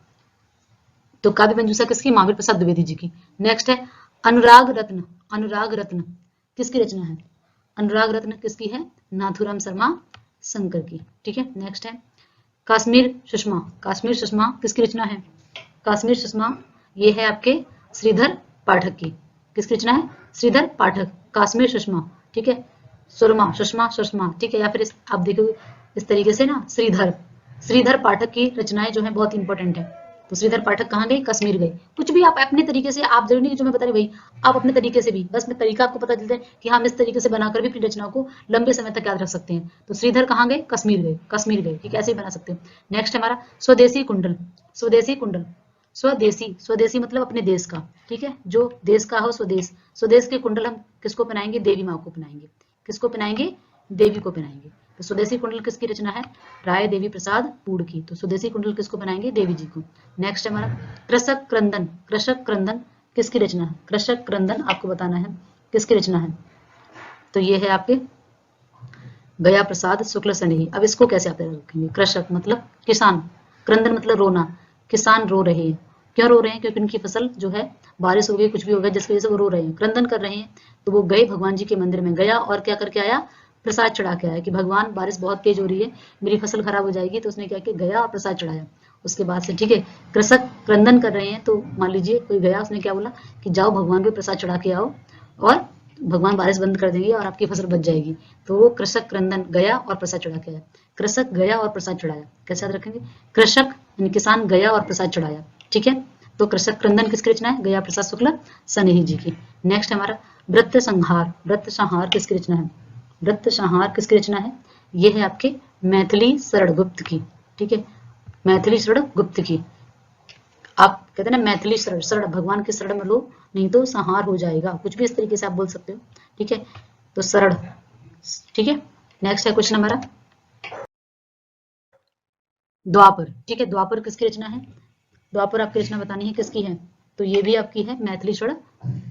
तो काव्य मंजूषा किसकी? महावीर प्रसाद द्विवेदी जी की। नेक्स्ट है अनुराग रत्न, अनुराग रत्न किसकी रचना है? अनुराग रत्न किसकी है? नाथुराम शर्मा शंकर की। ठीक है, नेक्स्ट है काश्मीर सुषमा, काश्मीर सुषमा किसकी रचना है? काश्मीर सुषमा ये है आपके श्रीधर पाठक की। किसकी रचना है? श्रीधर पाठक, काश्मीर सुषमा। ठीक है, सुरमा, सुषमा, सुषमा। ठीक है, या फिर आप देखो इस तरीके से ना श्रीधर, श्रीधर पाठक की रचनाएं जो है बहुत इंपॉर्टेंट है। तो श्रीधर पाठक कहाँ गए? कश्मीर गए। कुछ भी आप अपने तरीके से, आप जरूरी नहीं जो मैं बता रही भाई, आप अपने तरीके से भी, बस मैं तरीका आपको पता चलता है कि हम इस तरीके से बनाकर भी अपनी रचनाओं को लंबे समय तक याद रख सकते हैं। तो श्रीधर कहाँ गए? कश्मीर गए, कश्मीर गए। ठीक है, ऐसे ही बना सकते हैं। नेक्स्ट हमारा स्वदेशी कुंडल, स्वदेशी कुंडल, स्वदेशी, स्वदेशी मतलब अपने देश का। ठीक है, जो देश का हो स्वदेश, स्वदेश के कुंडल हम किसको पहनाएंगे? देवी माँ को पहनाएंगे। किसको पहनाएंगे? देवी को पहनाएंगे। तो स्वदेशी कुंडल किसकी रचना है? राय देवी प्रसाद पूड की। तो स्वदेशी कुंडल किसको बनाएंगे? देवी जी को। नेक्स्ट हमारा कृषक क्रंदन, कृषक क्रंदन किसकी रचना है? कृषक क्रंदन आपको बताना है किसकी रचना है। तो ये है आपके गया प्रसाद शुक्ल सनेही। अब इसको कैसे आप रखेंगे? कृषक मतलब किसान, क्रंदन मतलब रोना, किसान रो रहे हैं। क्यों रो रहे हैं? क्योंकि उनकी फसल जो है बारिश हो गई, कुछ भी हो गया, जिसकी वजह से वो रो रहे हैं, क्रंदन कर रहे हैं। तो वो गए भगवान जी के मंदिर में, गया और क्या करके आया? प्रसाद चढ़ा के आया कि भगवान बारिश बहुत तेज हो रही है, मेरी फसल खराब हो जाएगी। तो उसने क्या किया? गया और प्रसाद चढ़ाया। उसके बाद से ठीक है, कृषक क्रंदन कर रहे हैं, तो मान लीजिए कोई गया, उसने क्या बोला कि जाओ भगवान को प्रसाद चढ़ा के आओ और भगवान बारिश बंद कर देंगे और आपकी फसल बच जाएगी। तो वो कृषक क्रंदन गया और प्रसाद चढ़ा के आया। कृषक गया और प्रसाद चढ़ाया, कैसे याद रखेंगे? कृषक यानी किसान गया और प्रसाद चढ़ाया। ठीक है, तो कृषक क्रंदन किसकी रचना है? गया प्रसाद शुक्ल सनेही जी की। नेक्स्ट हमारा वृत्त संहार, वृत्त संहार किसकी रचना है? वृत्त संहार किसकी रचना है? ये है आपके मैथिली शरण गुप्त की। ठीक है, मैथिली शरण गुप्त की। आप कहते हैं ना मैथिली शरण, शरण भगवान की शरण में लो नहीं तो संहार हो जाएगा, कुछ भी इस तरीके से आप बोल सकते हो, ठीक है। तो सरल, ठीक है। नेक्स्ट है क्वेश्चन हमारा द्वापर, ठीक है। द्वापर किसकी रचना है? द्वापर आपकी रचना बतानी है किसकी है, तो ये भी आपकी है मैथिलीषण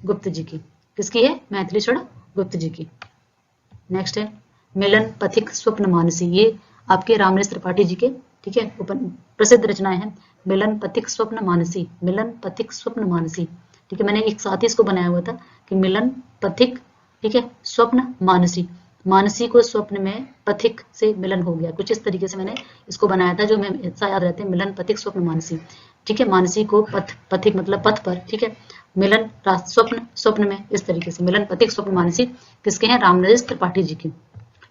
गुप्त जी की। किसकी है? मैथिलीषण गुप्त जी की। नेक्स्ट है मिलन पथिक स्वप्न मानसी, ये आपके रामनेस त्रिपाठी जी के, ठीक है, प्रसिद्ध रचनाएं हैं। मिलन पथिक स्वप्न मानसी, मिलन पथिक स्वप्न मानसी, ठीक है। मैंने एक साथ ही इसको बनाया हुआ था कि मिलन पथिक, ठीक है, स्वप्न मानसी, मानसी को स्वप्न में पथिक से मिलन हो गया, कुछ इस तरीके से मैंने इसको बनाया था, जो मैं ऐसा याद रहते हैं, मिलन पथिक स्वप्न मानसी, ठीक है। मानसी को पथ, पथिक मतलब पथ पर, ठीक है, मिलन स्वप्न, स्वप्न में, इस तरीके से मिलन पथिक स्वप्न मानसी किसके हैं? रामनरेश त्रिपाठी जी की।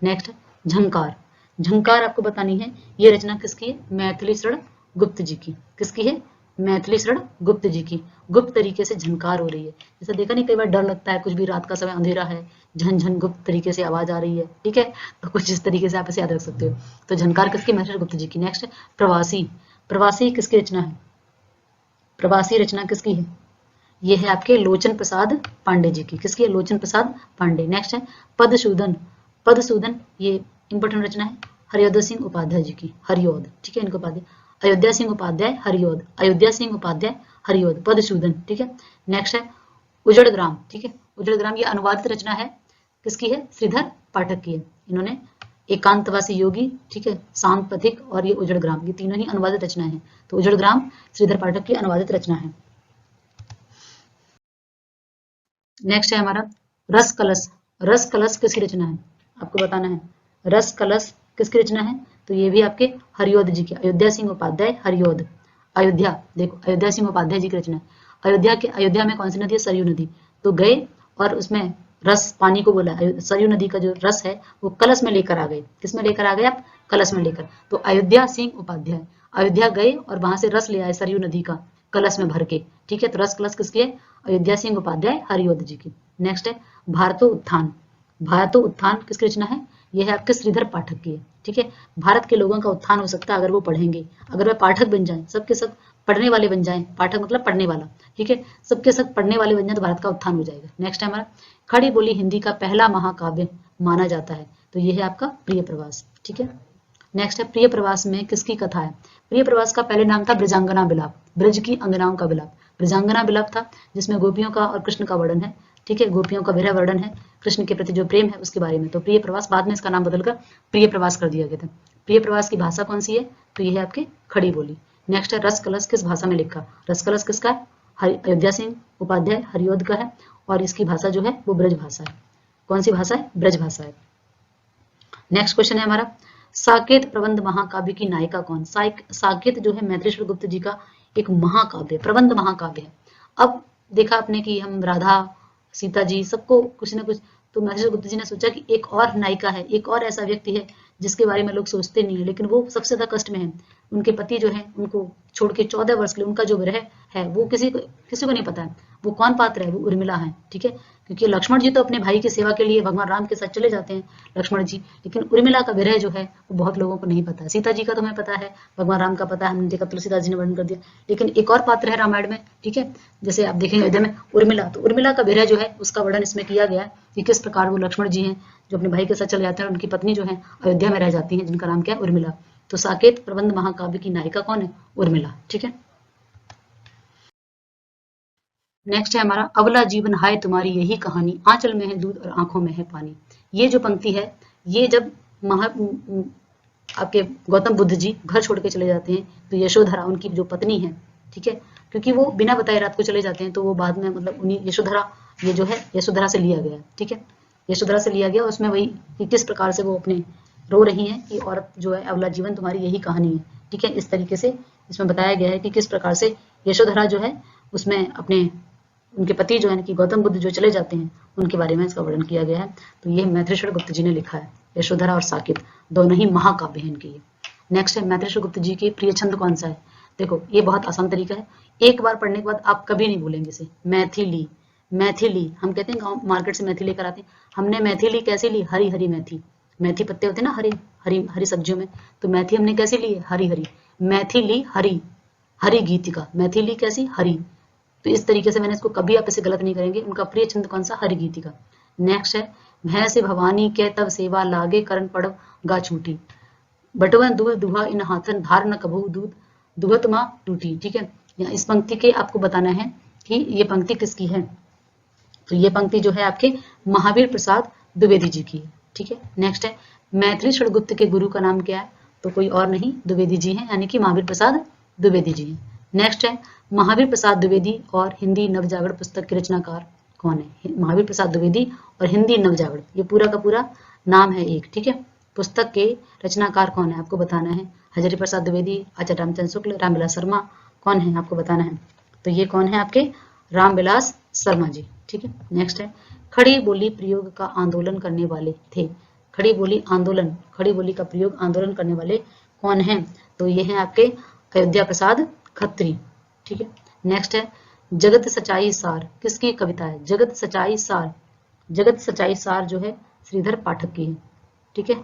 नेक्स्ट झंकार, झंकार आपको बतानी है, ये रचना किसकी है? मैथिलीषण गुप्त जी की। किसकी है? मैथिलीषण गुप्त जी की। गुप्त तरीके से झंकार हो रही है, जैसा देखा नहीं, कई बार डर लगता है, कुछ भी रात का समय अंधेरा है, झन झन गुप्त तरीके से आवाज आ रही है, ठीक है, तो कुछ इस तरीके से आप इसे याद रख सकते हो। तो झंकार किसकी? मैथिलीषण गुप्त जी की। नेक्स्ट प्रवासी, प्रवासी किसकी रचना है? प्रवासी रचना किसकी है? ये है आपके लोचन प्रसाद पांडे जी की। किसकी है? लोचन प्रसाद पांडे। नेक्स्ट है पदसूदन, पदसूदन ये इंपॉर्टेंट रचना है हरियोध सिंह उपाध्याय जी की। हरियोध, ठीक है, इनको उपाध्याय, अयोध्या सिंह उपाध्याय हरियोध, अयोध्या सिंह उपाध्याय हरियोध, पदसूदन, ठीक है। नेक्स्ट है उजड़ ग्राम, ठीक है, उजड़ ग्राम ये अनुवादित रचना है, किसकी है? श्रीधर पाठक की है। इन्होंने एकांतवासी योगी, ठीक है, शांत पथिक और ये उजड़ ग्राम, ये तीनों ही अनुवादित रचनाएं हैं। तो उजड़ ग्राम श्रीधर पाठक की अनुवादित रचना है। नेक्स्ट है हमारा रस कलश, रस कलश किसकी रचना है? आपको बताना है रस कलश किसकी रचना है, तो ये भी आपके हरियोध जी की, अयोध्या सिंह उपाध्याय हरियोध। अयोध्या, देखो अयोध्या सिंह उपाध्याय जी की रचना है। अयोध्या के, अयोध्या में कौन सी नदी है? सरयू नदी। तो गए और उसमें रस, पानी को बोला, सरयू नदी का जो रस है वो कलश में लेकर आ गए। किस में लेकर आ गए आप? कलश में लेकर। तो अयोध्या सिंह उपाध्याय, अयोध्या गए और वहां से रस ले आए सरयू नदी का, कलश में भर के, ठीक है। तो रस कलश किसकी है? अयोध्या सिंह उपाध्याय हरियोध जी की। नेक्स्ट है भारतो उत्थान, भारतो उत्थान किसकी रचना है? यह है आपके श्रीधर पाठक की है, ठीक है। भारत के लोगों का उत्थान हो सकता है अगर वो पढ़ेंगे, अगर वह पाठक बन जाए, सबके सब पढ़ने वाले बन जाए, पाठक मतलब पढ़ने वाला, ठीक है, सबके सब पढ़ने वाले बन जाए तो भारत का उत्थान हो जाएगा। नेक्स्ट है हमारा खड़ी बोली हिंदी का पहला महाकाव्य माना जाता है, तो यह है आपका प्रिय प्रवास, ठीक है। नेक्स्ट है प्रिय प्रवास में किसकी कथा है? प्रिय प्रवास का पहले नाम था ब्रजांगना बिलाप, ब्रज की अंगनाओं का बिलाप, ब्रजांगना बिलाप था, जिसमें गोपियों का और कृष्ण का वर्णन है, ठीक है, गोपियों का विरह वर्णन है, कृष्ण के प्रति जो प्रेम है उसके बारे में। तो प्रिय प्रवास, बाद में इसका नाम बदलकर प्रिय प्रवास कर दिया गया था। प्रिय प्रवास की भाषा कौन सी है? तो यह है आपके खड़ी बोली। नेक्स्ट है रस कलश किस भाषा में लिखा? रस कलश किसका है? अयोध्या सिंह उपाध्याय हरियोध का है, और इसकी भाषा जो है वो ब्रज भाषा है। कौन सी भाषा है? ब्रज भाषा है। नेक्स्ट क्वेश्चन है हमारा साकेत प्रबंध महाकाव्य की नायिका कौन? साकेत जो है मैथिलीश्वर गुप्त जी का एक महाकाव्य, प्रबंध महाकाव्य है। अब देखा आपने कि हम राधा, सीता जी, सबको कुछ ना कुछ, तो मैथिलीश्वर गुप्त जी ने सोचा कि एक और नायिका है, एक और ऐसा व्यक्ति है जिसके बारे में लोग सोचते नहीं है, लेकिन वो सबसे ज्यादा कष्ट में है। उनके पति जो है उनको छोड़ के 14 वर्ष के लिए, उनका जो विरह है वो किसी को नहीं पता है। वो कौन पात्र है? वो उर्मिला है, ठीक है, क्योंकि लक्ष्मण जी तो अपने भाई की सेवा के लिए भगवान राम के साथ चले जाते हैं, लक्ष्मण जी, लेकिन उर्मिला का विरह जो है वो बहुत लोगों को नहीं पता है। सीता जी का तो हमें पता है, भगवान राम का पता है, हमने देखा, तुलसीदास जी ने वर्णन कर दिया, लेकिन एक और पात्र है रामायण में, ठीक है, जैसे आप देखेंगे अयोध्या में उर्मिला, तो उर्मिला का विरह जो है उसका वर्णन इसमें किया गया है कि किस प्रकार वो लक्ष्मण जी हैं जो अपने भाई के साथ चले जाते हैं, और उनकी पत्नी जो है अयोध्या में रह जाती है, जिनका नाम क्या है? उर्मिला। तो साकेत प्रबंध महाकाव्य की नायिका कौन है? उर्मिला, ठीक है। नेक्स्ट है हमारा अबला जीवन हाय तुम्हारी यही कहानी, आंचल में है दूध और आंखों में है पानी। ये जो पंक्ति है, ये जब आपके गौतम बुद्ध जी घर छोड़ के चले जाते हैं, तो यशोधरा उनकी जो पत्नी है, ठीक है, क्योंकि वो बिना बताए रात को चले जाते हैं, तो वो बाद में मतलब उन्हीं यशोधरा, ये जो है यशोधरा से लिया गया, ठीक है, यशोधरा से लिया गया। उसमें वही कि किस प्रकार से वो अपने रो रही हैं कि औरत जो है अबला जीवन तुम्हारी यही कहानी है, ठीक है, इस तरीके से इसमें बताया गया है कि किस प्रकार से यशोधरा जो है उसमें अपने, उनके पति जो है कि गौतम बुद्ध जो चले जाते हैं उनके बारे में इसका वर्णन किया गया है। तो ये मैथिलीश्वर गुप्त जी ने लिखा है, यशोधरा और साकेत दोनों ही महाकाव्य हैं इनके। नेक्स्ट है मैथिलीश्वर गुप्त जी के प्रिय छंद कौन सा है? देखो ये बहुत आसान तरीका है, एक बार पढ़ने के बाद आप कभी नहीं भूलेंगे इसे। मैथिली, मैथिली हम कहते हैं, गाँव मार्केट से मेथी लेकर आते हैं, हमने मैथिली कैसे ली? हरी हरी मेथी, मेथी पत्ते होते हैं ना हरे, हरी हरी सब्जियों में, तो मेथी हमने कैसे ली? हरी हरी, मैथिली हरी, हरी गीतिका, मैथिली कैसी? हरी, तो इस तरीके से मैंने इसको, कभी आप इसे गलत नहीं करेंगे। उनका प्रिय छंद कौन सा? हरिगीतिका। नेक्स्ट है, भय से भवानी के तब सेवा लागे करण पड़व गा छूटी, बटवन दुह दुहा इन हाथन धार न कभू दूध दुहत माँ टूटी। ठीक है, इस पंक्ति के आपको बताना है कि ये पंक्ति किसकी है। तो ये पंक्ति जो है आपके महावीर प्रसाद द्विवेदी जी की है। ठीक है, नेक्स्ट है, मैथिली षड़गुप्त के गुरु का नाम क्या है? तो कोई और नहीं, द्विवेदी जी हैं, यानी कि महावीर प्रसाद द्विवेदी जी हैं। नेक्स्ट है, महावीर प्रसाद द्विवेदी और हिंदी नवजागरण पुस्तक के रचनाकार कौन है? महावीर प्रसाद द्विवेदी और हिंदी नवजागरण, ये पूरा का पूरा नाम है एक। ठीक है, पुस्तक के रचनाकार कौन है आपको बताना है। हजारी प्रसाद द्विवेदी, आचार्य रामचंद्र शुक्ल, रामविलास शर्मा, कौन है आपको बताना है। तो ये कौन है आपके? रामविलास शर्मा जी। ठीक है, नेक्स्ट है, खड़ी बोली प्रयोग का आंदोलन करने वाले थे। खड़ी बोली आंदोलन, खड़ी बोली का प्रयोग आंदोलन करने वाले कौन हैं? तो ये हैं आपके अयोध्या प्रसाद खत्री। ठीक है, नेक्स्ट है, जगत सच्चाई सार किसकी कविता है? जगत सच्चाई सार, जगत सच्चाई सार जो है श्रीधर पाठक की है। ठीक है,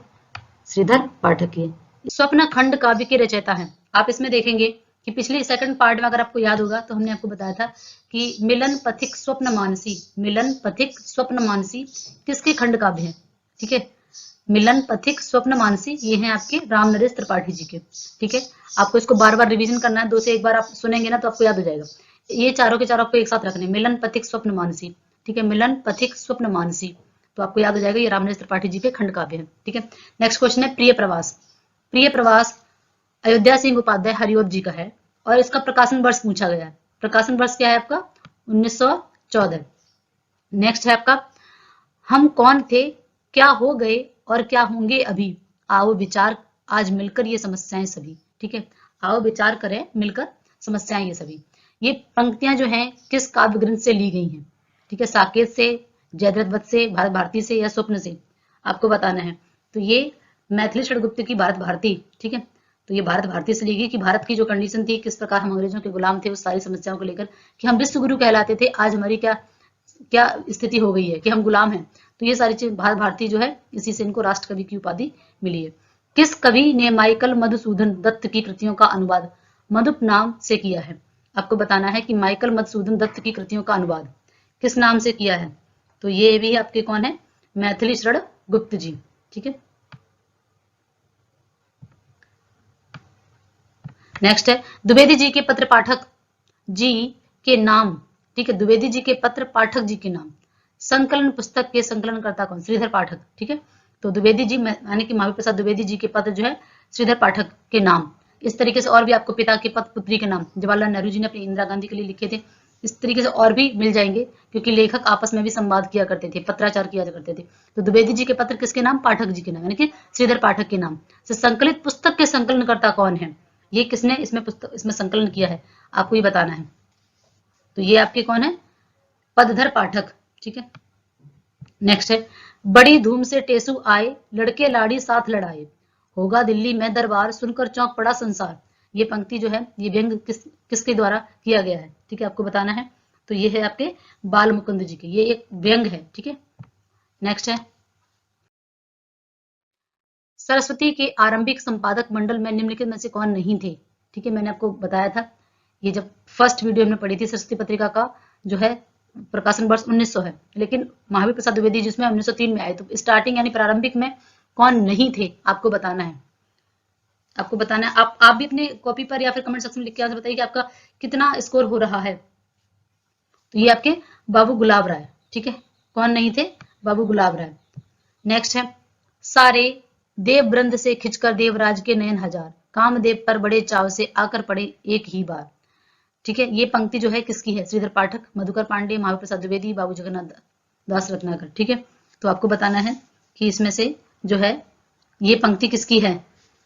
श्रीधर पाठक की है। स्वप्न खंड काव्य के रचयिता हैं। आप इसमें देखेंगे कि पिछले सेकंड पार्ट में अगर आपको याद होगा तो हमने आपको बताया था कि मिलन पथिक स्वप्न मानसी, मिलन पथिक स्वप्न मानसी किसके खंड काव्य है? ठीक है, मिलन पथिक स्वप्न मानसी ये हैं आपके राम नरेश त्रिपाठी जी के। ठीक है, आपको इसको बार बार रिवीजन करना है, 2 से 1 बार आप सुनेंगे ना तो आपको याद हो जाएगा। ये चारों के चारों आपको एक साथ रखने, मिलन पथिक स्वप्न मानसी। ठीक है, मिलन पथिक स्वप्न मानसी, तो आपको याद हो जाएगा ये राम नरेश त्रिपाठी जी के खंड काव्य है। ठीक है, नेक्स्ट क्वेश्चन है, प्रिय प्रवास। प्रिय प्रवास अयोध्या सिंह उपाध्याय हरिओत जी का है और इसका प्रकाशन वर्ष पूछा गया है। प्रकाशन वर्ष क्या है आपका? 1914। नेक्स्ट है आपका, हम कौन थे, क्या हो गए और क्या होंगे अभी, आओ विचार आज मिलकर ये समस्याएं सभी। ठीक है, आओ विचार करें मिलकर समस्याएं ये सभी। ये पंक्तियां जो हैं किस काव्य ग्रंथ से ली गई हैं? ठीक है, साकेत से, जयद्रथ वत्स से, भारत भारती से या स्वप्न से, आपको बताना है। तो ये मैथिली षड़गुप्त की भारत भारती। ठीक है, तो ये भारत भारती से ली गई कि भारत की जो कंडीशन थी, किस प्रकार हम अंग्रेजों के गुलाम थे, उस सारी समस्याओं को लेकर कि हम विश्व गुरु कहलाते थे, आज हमारी क्या क्या स्थिति हो गई है कि हम गुलाम हैं। तो ये सारी चीज भारत भारती जो है, इसी से इनको राष्ट्र कवि की उपाधि मिली है। किस कवि ने माइकल मधुसूदन दत्त की कृतियों का अनुवाद मधुप नाम से किया है? आपको बताना है कि माइकल मधुसूदन दत्त की कृतियों का अनुवाद किस नाम से किया है? तो ये भी आपके कौन है? मैथिली शरण गुप्त जी। ठीक है, नेक्स्ट है, द्विवेदी जी के पत्र पाठक जी के नाम। ठीक है, द्विवेदी जी के पत्र पाठक जी के नाम। संकलन पुस्तक के संकलनकर्ता कौन? श्रीधर पाठक। ठीक है, तो द्विवेदी जी यानी कि महावीर प्रसाद द्विवेदी जी के पत्र जो है श्रीधर पाठक के नाम। इस तरीके से और भी आपको पिता के पत्र पुत्री के नाम जवाहरलाल नेहरू जी ने अपनी इंदिरा गांधी के लिए लिखे थे। इस तरीके से और भी मिल जाएंगे क्योंकि लेखक आपस में भी संवाद किया करते थे, पत्राचार किया करते थे। तो द्विवेदी जी के पत्र किसके नाम? पाठक जी के नाम, यानी कि श्रीधर पाठक के नाम से। संकलित पुस्तक के संकलनकर्ता कौन है? ये किसने इसमें संकलन किया है आपको ये बताना है। तो ये आपके कौन है? पदधर पाठक। ठीक है, नेक्स्ट है, बड़ी धूम से टेसू आए लड़के लाड़ी साथ लड़ाए, होगा दिल्ली में दरबार सुनकर चौंक पड़ा संसार। ये पंक्ति जो है ये व्यंग किसके द्वारा किया गया है? ठीक है, आपको बताना है। तो ये है आपके बाल मुकुंद जी के, ये एक व्यंग है। ठीक है, नेक्स्ट है, सरस्वती के आरंभिक संपादक मंडल में निम्नलिखित में से कौन नहीं थे? ठीक है, मैंने आपको बताया था, ये जब फर्स्ट वीडियो हमने पढ़ी थी, सरस्वती पत्रिका का जो है प्रकाशन वर्ष 1900 है, लेकिन महावीर प्रसाद द्विवेदी जिसमें 1903 में आए। तो स्टार्टिंग यानी प्रारंभिक में कौन नहीं थे आपको बताना है। आपको बताना है, आप भी अपने कॉपी पर या फिर कमेंट सेक्शन में लिख के बताइए कि आपका कितना स्कोर हो रहा है। तो ये आपके बाबू गुलाब राय। ठीक है, कौन नहीं थे? बाबू गुलाब राय। नेक्स्ट है, सारे देव वृंद से खिंचकर देवराज के नयन हजार, कामदेव पर बड़े चाव से आकर पड़े एक ही बार। ठीक है, ये पंक्ति जो है किसकी है? श्रीधर पाठक, मधुकर पांडे, महावीर प्रसाद द्विवेदी, बाबू जगन्नाथ दास रत्नाकर। ठीक है, तो आपको बताना है कि इसमें से जो है ये पंक्ति किसकी है?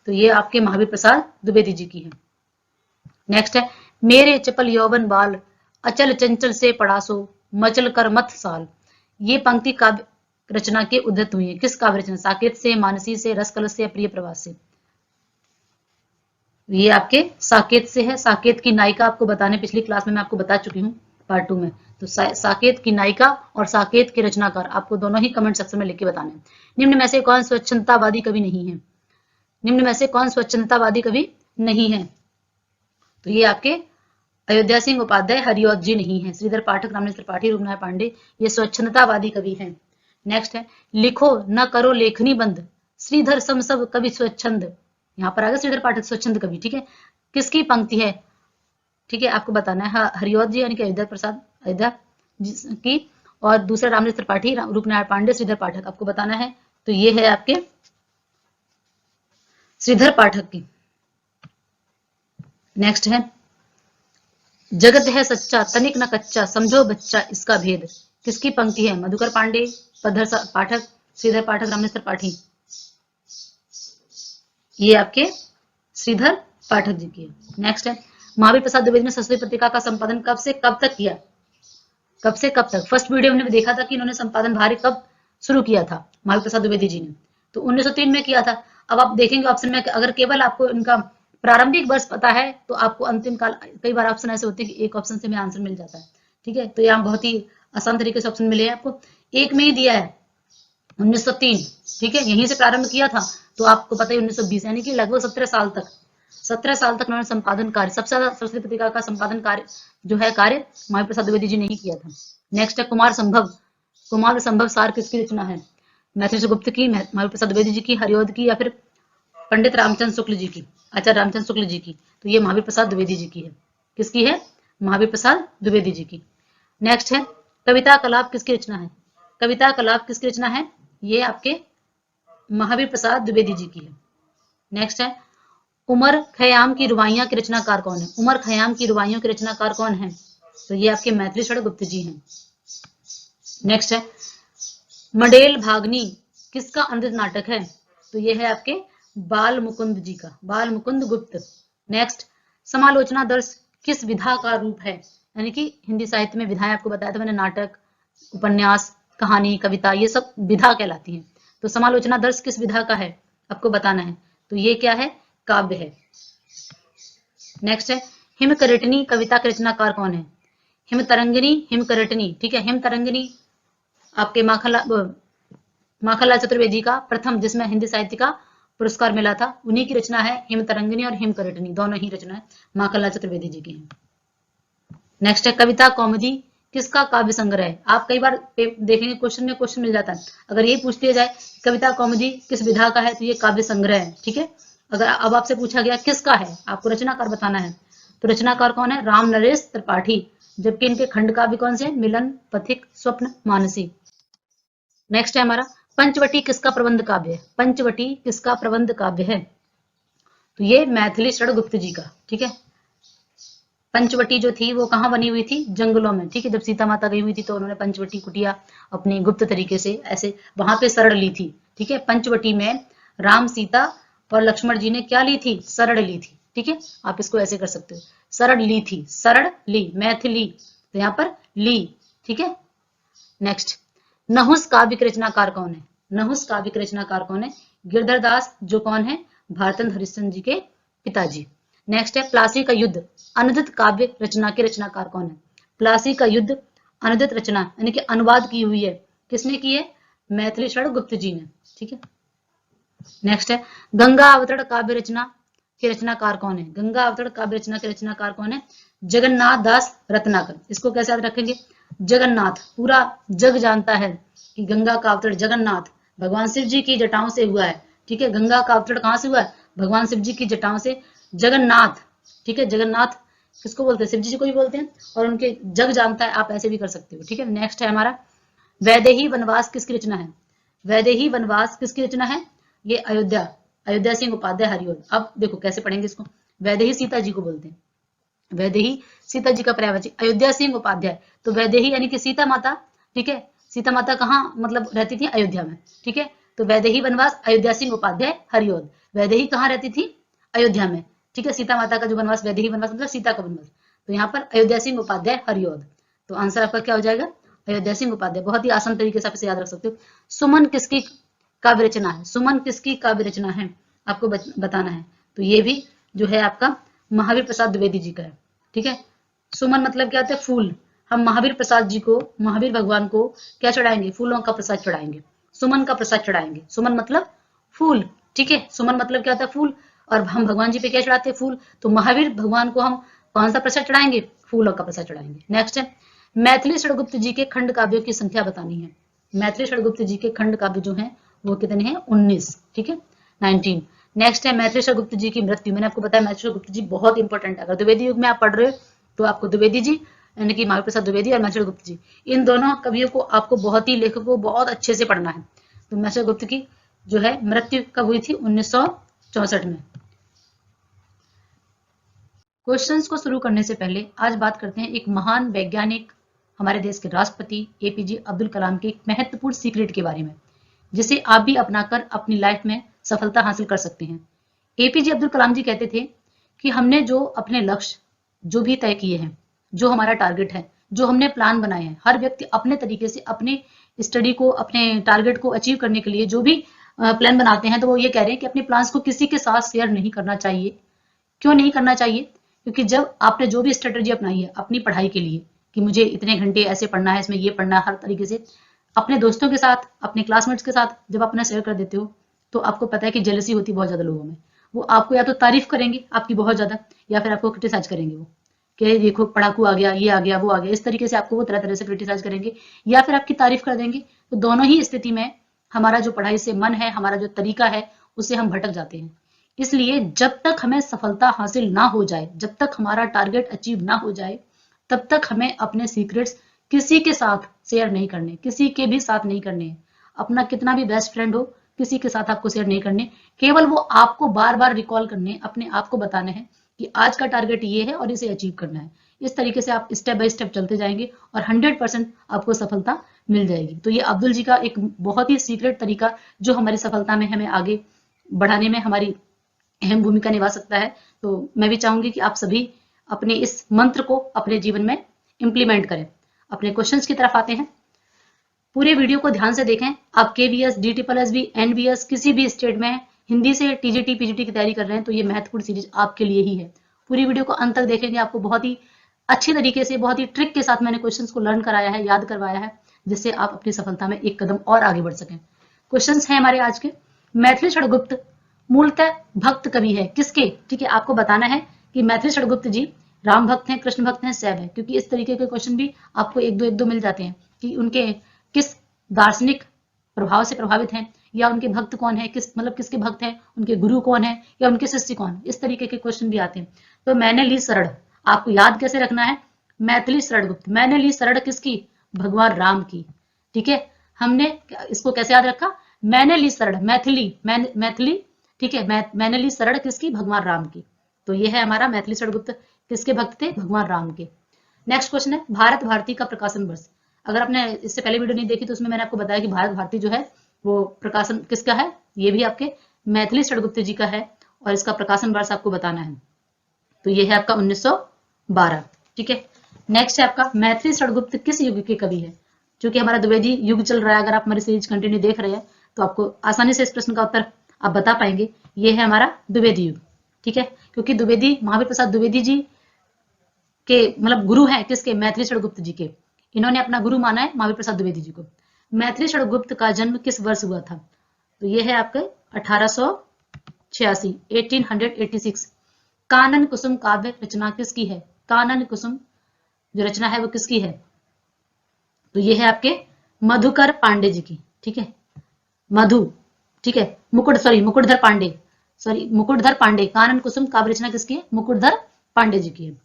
तो ये आपके महावीर प्रसाद द्विवेदी जी की है। नेक्स्ट है, मेरे चपल यौवन बाल अचल चंचल से पड़ासो मचल कर मत साल। ये पंक्ति काव्य रचना के उद्धत हुई है। किस काव्य रचना? साकेत से, मानसी से, रसकलश से या प्रिय प्रवास से? ये आपके साकेत से है। साकेत की नायिका आपको बताने पिछली क्लास में मैं आपको बता चुकी हूँ पार्ट 2 में। तो साकेत की नायिका और साकेत के रचनाकार आपको दोनों ही कमेंट सेक्शन में लिख के बताने। निम्न में से कौन स्वच्छंदतावादी कवि नहीं है? निम्न में से कौन स्वच्छंदतावादी कवि नहीं है? तो ये आपके अयोध्या सिंह उपाध्याय हरिऔध जी नहीं है। श्रीधर पाठक, रामनेत्र त्रिपाठी, रूपनारायण पांडे ये स्वच्छंदतावादी कवि हैं। नेक्स्ट है लिखो न करो लेखनी बंद, श्रीधर सम सब कवि स्वच्छंद। यहाँ पर आ गया श्रीधर पाठक स्वच्छंद कवि, ठीक है। किसकी पंक्ति है, ठीक है, आपको बताना है। हरिऔध जी यानी कि अयोध्या प्रसाद अयोध्या की, और दूसरा रामनेत्र त्रिपाठी, रूपनारायण पांडे, श्रीधर पाठक, आपको बताना है। तो ये है आपके श्रीधर पाठक की। नेक्स्ट है जगत है सच्चा तनिक न कच्चा, समझो बच्चा इसका भेद। किसकी पंक्ति है, मधुकर पांडे, पद्धर पाठक, श्रीधर पाठक, रामनेत्र त्रिपाठी। ये आपके श्रीधर पाठक जी की है। नेक्स्ट है महावीर प्रसाद द्विवेदी ने सरस्वती पत्रिका का संपादन कब से कब तक किया, कब से कब तक। फर्स्ट वीडियो हमने देखा था कि इन्होंने संपादन भारी कब शुरू किया था महावीर प्रसाद द्विवेदी जी ने, तो 1903 में किया था। अब आप देखेंगे ऑप्शन में, अगर केवल आपको इनका प्रारंभिक वर्ष पता है तो आपको अंतिम काल, कई बार ऑप्शन ऐसे होते हैं कि एक ऑप्शन से में आंसर मिल जाता है, ठीक है। तो यहाँ बहुत ही आसान तरीके से ऑप्शन मिले हैं आपको, एक में ही दिया है 1903, ठीक है, यहीं से प्रारंभ किया था। तो आपको पता ही 1920 यानी कि लगभग 17 साल तक, 17 साल तक उन्होंने संपादन कार्य, सबसे ज्यादा सरस्वती पत्रिका का संपादन कार्य जो है कार्य महावीर प्रसाद द्विवेदी जी ने ही किया था। नेक्स्ट है कुमार संभव, कुमार संभव सार किसकी रचना है, मैथिली गुप्त की, महावीर प्रसाद द्विवेदी जी की, हरिऔध की, या फिर पंडित रामचंद्र शुक्ल जी की, आचार्य रामचंद्र शुक्ल जी की। तो ये महावीर प्रसाद द्विवेदी जी की है। किसकी है, महावीर प्रसाद द्विवेदी जी की। नेक्स्ट है कविता कलाप किसकी रचना है, कविता कलाप किसकी रचना है, ये आपके महावीर प्रसाद द्विवेदी जी की है। नेक्स्ट है उमर खयाम की रुबाइयां के रचनाकार कौन है, उमर खयाम की रुबाइयों के रचनाकार कौन है, तो ये आपके मैथिली शरण गुप्त जी हैं। नेक्स्ट है मंडेल भागनी किसका अंधित नाटक है, तो ये है आपके बाल मुकुंद जी का, बाल मुकुंद गुप्त। नेक्स्ट समालोचना दर्श किस विधा का रूप है, यानी कि हिंदी साहित्य में विधाएं आपको बताया था मैंने, नाटक, उपन्यास, कहानी, कविता, ये सब विधा कहलाती हैं। तो समालोचना दर्श किस विधा का है आपको बताना है, तो ये क्या है, काव्य है। नेक्स्ट है हिमकरटनी कविता के रचनाकार कौन है, हिमतरंगिनी, हिमकरटनी, ठीक है। हिमतरंगिनी आपके माखनलाल चतुर्वेदी का प्रथम, जिसमें हिंदी साहित्य का पुरस्कार मिला था, उन्हीं की रचना है हिमतरंगिनी और हिमकरटनी, दोनों ही रचना है माखनलाल चतुर्वेदी जी की है। नेक्स्ट है कविता कौमुदी किसका काव्य संग्रह है, आप कई बार देखेंगे क्वेश्चन में क्वेश्चन मिल जाता है, अगर ये पूछ दिया जाए कविता कौमुदी किस विधा का है, तो ये काव्य संग्रह है, ठीक है। अगर अब आपसे पूछा गया किसका है, आपको रचनाकार बताना है, तो रचनाकार कौन है, राम नरेश त्रिपाठी, जबकि इनके खंड काव्य कौन से, मिलन, पथिक, स्वप्न, मानसी। नेक्स्ट है हमारा पंचवटी किसका प्रबंध काव्य है, पंचवटी किसका प्रबंध काव्य है, तो ये मैथिली शरण गुप्त जी का, ठीक है। पंचवटी जो थी वो कहाँ बनी हुई थी, जंगलों में, ठीक है। जब सीता माता गई हुई थी तो उन्होंने पंचवटी कुटिया अपनी गुप्त तरीके से ऐसे वहां पे शरण ली थी, ठीक है। पंचवटी में राम, सीता और लक्ष्मण जी ने क्या ली थी, शरण ली थी, ठीक है। आप इसको ऐसे कर सकते हो, शरण ली थी, शरण ली, मैथिली, तो यहाँ पर ली, ठीक है। नेक्स्ट नहुस काव्य के रचनाकार कौन है, नहुस काव्य के रचनाकार कौन है, गिरधर दास, जो कौन है, भारतन हरिश्चंद्र जी के पिताजी। नेक्स्ट है प्लासी का युद्ध अनूदित काव्य रचना के रचनाकार कौन है, प्लासी का युद्ध अनूदित रचना यानी कि अनुवाद की हुई है, किसने की है, मैथिली शरण गुप्त जी ने, ठीक है। नेक्स्ट है गंगा अवतरण काव्य रचना के रचनाकार कौन है, गंगा अवतरण काव्य रचना के रचनाकार कौन है, जगन्नाथ दास रत्नाकर। इसको कैसे याद रखेंगे, जगन्नाथ, पूरा जग जानता है कि गंगा का अवतरण जगन्नाथ भगवान शिव जी की जटाओं से हुआ है, ठीक है। गंगा का अवतरण कहां से हुआ है, भगवान शिव जी की जटाओं से, जगन्नाथ, ठीक है। जगन्नाथ किसको बोलते हैं, शिव जी को भी बोलते हैं, और उनके जग जानता है, आप ऐसे भी कर सकते हो, ठीक है। नेक्स्ट है हमारा वैदेही वनवास किसकी रचना है, वैदेही वनवास किसकी रचना है, ये अयोध्या सिंह उपाध्याय हरिऔध। अब देखो कैसे पढ़ेंगे इसको, वैदेही सीता जी को बोलते हैं, वैदेही सीता जी का पर्यायवाची अयोध्या सिंह उपाध्याय, तो वैदेही यानी कि सीता माता, ठीक है। सीता माता कहाँ मतलब रहती थी, अयोध्या में, ठीक है। तो वैदेही वनवास अयोध्या सिंह उपाध्याय हरिऔध, वैदेही कहाँ रहती थी, अयोध्या में, ठीक है। सीता माता का जो वनवास, वैदेही वनवास मतलब सीता का वनवास, तो यहाँ पर अयोध्या सिंह उपाध्याय हरिऔध। तो आंसर आपका क्या हो जाएगा, अयोध्या सिंह उपाध्याय। बहुत ही आसान तरीके से आप इसे याद रख सकते हो। सुमन किसकी काव्य रचना है, सुमन किसकी काव्य रचना है, आपको बताना है। तो ये भी जो है आपका महावीर प्रसाद द्विवेदी जी का है, ठीक है। सुमन मतलब क्या होता है, फूल। हम महावीर प्रसाद जी को, महावीर भगवान को क्या चढ़ाएंगे, फूलों का प्रसाद चढ़ाएंगे, सुमन का प्रसाद चढ़ाएंगे। सुमन मतलब फूल, ठीक है। सुमन मतलब क्या होता है, फूल, और हम भगवान जी पे क्या चढ़ाते हैं, फूल। तो महावीर भगवान को हम कौन सा प्रसाद चढ़ाएंगे, फूलों का प्रसाद चढ़ाएंगे। नेक्स्ट है मैथिली षड़गुप्त जी के खंड काव्यों की संख्या बतानी है। मैथिली षड़गुप्त जी के खंड काव्य जो हैं वो कितने हैं? 19, ठीक है, 19। नेक्स्ट है मैथिली षड़गुप्त जी की मृत्यु। मैंने आपको बताया मैथिली षड़गुप्त जी बहुत इंपॉर्टेंट है। अगर द्विवेदी युग में आप पढ़ रहे हो तो आपको द्विवेदी जी यानी कि महावीर प्रसाद द्विवेदी और मैथिली षड़गुप्त जी, इन दोनों कवियों को आपको बहुत ही लेखकों को बहुत अच्छे से पढ़ना है। तो मैथिली षड़गुप्त की जो है मृत्यु कब हुई थी? 1964 में। क्वेश्चंस को शुरू करने से पहले आज बात करते हैं एक महान वैज्ञानिक, हमारे देश के राष्ट्रपति एपीजे अब्दुल कलाम के एक महत्वपूर्ण सीक्रेट के बारे में, जिसे आप भी अपनाकर अपनी लाइफ में सफलता हासिल कर सकते हैं। एपीजे अब्दुल कलाम जी कहते थे कि हमने जो अपने लक्ष्य जो भी तय किए हैं, जो हमारा टारगेट है, जो हमने प्लान बनाए हैं, हर व्यक्ति अपने तरीके से अपने स्टडी को, अपने टारगेट को अचीव करने के लिए जो भी प्लान बनाते हैं, तो वो ये कह रहे हैं कि अपने प्लान्स को किसी के साथ शेयर नहीं करना चाहिए। क्यों नहीं करना चाहिए? क्योंकि जब आपने जो भी स्ट्रेटजी अपनाई है अपनी पढ़ाई के लिए कि मुझे इतने घंटे ऐसे पढ़ना है, इसमें ये पढ़ना है, हर तरीके से अपने दोस्तों के साथ, अपने क्लासमेट्स के साथ जब अपना शेयर कर देते हो तो आपको पता है कि जेलसी होती है बहुत ज्यादा लोगों में। वो आपको या तो तारीफ करेंगे आपकी बहुत ज्यादा, या फिर आपको क्रिटिसाइज करेंगे। वो कि देखो पढ़ाकू आ गया, ये आ गया, वो आ गया, इस तरीके से आपको वो तरह तरह से क्रिटिसाइज करेंगे, या फिर आपकी तारीफ कर देंगे। तो दोनों ही स्थिति में हमारा जो पढ़ाई से मन है, हमारा जो तरीका है, उससे हम भटक जाते हैं। इसलिए जब तक हमें सफलता हासिल ना हो जाए, जब तक हमारा टारगेट अचीव ना हो जाए, तब तक हमें अपने सीक्रेट्स किसी के साथ शेयर नहीं करने, किसी के भी साथ नहीं करने। अपना कितना भी बेस्ट फ्रेंड हो, किसी के साथ आपको शेयर नहीं करने। केवल वो आपको बार बार रिकॉल करने, अपने आप को बताने हैं कि आज का टारगेट ये है और इसे अचीव करना है। इस तरीके से आप स्टेप बाय स्टेप चलते जाएंगे और 100% आपको सफलता मिल जाएगी। तो ये अब्दुल जी का एक बहुत ही सीक्रेट तरीका जो हमारी सफलता में हमें आगे बढ़ाने में हमारी अहम भूमिका निभा सकता है। तो मैं भी चाहूंगी कि आप सभी अपने इस मंत्र को अपने जीवन में इम्प्लीमेंट करें। अपने क्वेश्चंस की तरफ आते हैं। पूरे वीडियो को ध्यान से देखें। आप केवीएस, डीटीपीएसबी, एनबीएस किसी भी स्टेट में हिंदी से टीजीटी, पीजीटी की तैयारी कर रहे हैं तो ये महत्वपूर्ण सीरीज आपके लिए ही है। पूरी वीडियो को अंत तक देखेंगे, आपको बहुत ही अच्छे तरीके से, बहुत ही ट्रिक के साथ मैंने क्वेश्चंस को लर्न कराया है, याद करवाया है, जिससे आप अपनी सफलता में एक कदम और आगे बढ़ सकें। क्वेश्चंस हैं हमारे आज के। मैथिली षड़गुप्त मूलतः भक्त कवि है किसके? ठीक है, आपको बताना है कि मैथिली षड़गुप्त जी राम भक्त हैं, कृष्ण भक्त हैं, शैव है, क्योंकि इस तरीके के क्वेश्चन भी आपको एक दो मिल जाते हैं कि उनके किस दार्शनिक प्रभाव से प्रभावित हैं, या उनके भक्त कौन है, किस मतलब किसके भक्त हैं, उनके गुरु कौन है, या उनके शिष्य कौन है। इस तरीके के क्वेश्चन भी आते हैं। तो मैंने ली शरण, आपको याद कैसे रखना है? मैथिली षड़गुप्त, मैंने ली शरण किसकी? भगवान राम की। ठीक है, हमने इसको कैसे याद रखा? मैंने ली शरण, मैथिली, ठीक है, मैंने ली शरण किसकी? भगवान राम की। तो ये है हमारा मैथिली षड़गुप्त किसके भक्त थे? भगवान राम के। नेक्स्ट क्वेश्चन है भारत भारती का प्रकाशन वर्ष। अगर आपने इससे पहले वीडियो नहीं देखी तो उसमें मैंने आपको बताया कि भारत भारती जो है वो प्रकाशन किसका है? ये भी आपके मैथिली षड़गुप्त जी का है और इसका प्रकाशन वर्ष आपको बताना है। तो ये है आपका 1912। ठीक है, नेक्स्ट है आपका मैथिली षड़गुप्त किस युग के कवि है? क्योंकि हमारा द्विवेदी युग चल रहा है, अगर आप हमारी सीरीज कंटिन्यू देख रहे हैं तो आपको आसानी से इस प्रश्न का उत्तर आप बता पाएंगे। ये है हमारा द्विवेदी युग। ठीक है, क्योंकि द्विवेदी, महावीर प्रसाद द्विवेदी जी के मतलब गुरु हैं किसके? मैथिली षड़गुप्त जी के। इन्होंने अपना गुरु माना है महावीर प्रसाद द्विवेदी जी को। मैथिली षड़गुप्त का जन्म किस वर्ष हुआ था? तो ये है आपके 1886, 1886। कानन कुसुम काव्य रचना किसकी है? कानन कुसुम जो रचना है वो किसकी है? तो ये है आपके मधुकर पांडे जी की। ठीक है, मधु, ठीक है, मुकुटधर पांडे। कानन कुसुम काव्य रचना किसकी है? मुकुटधर पांडे जी की है।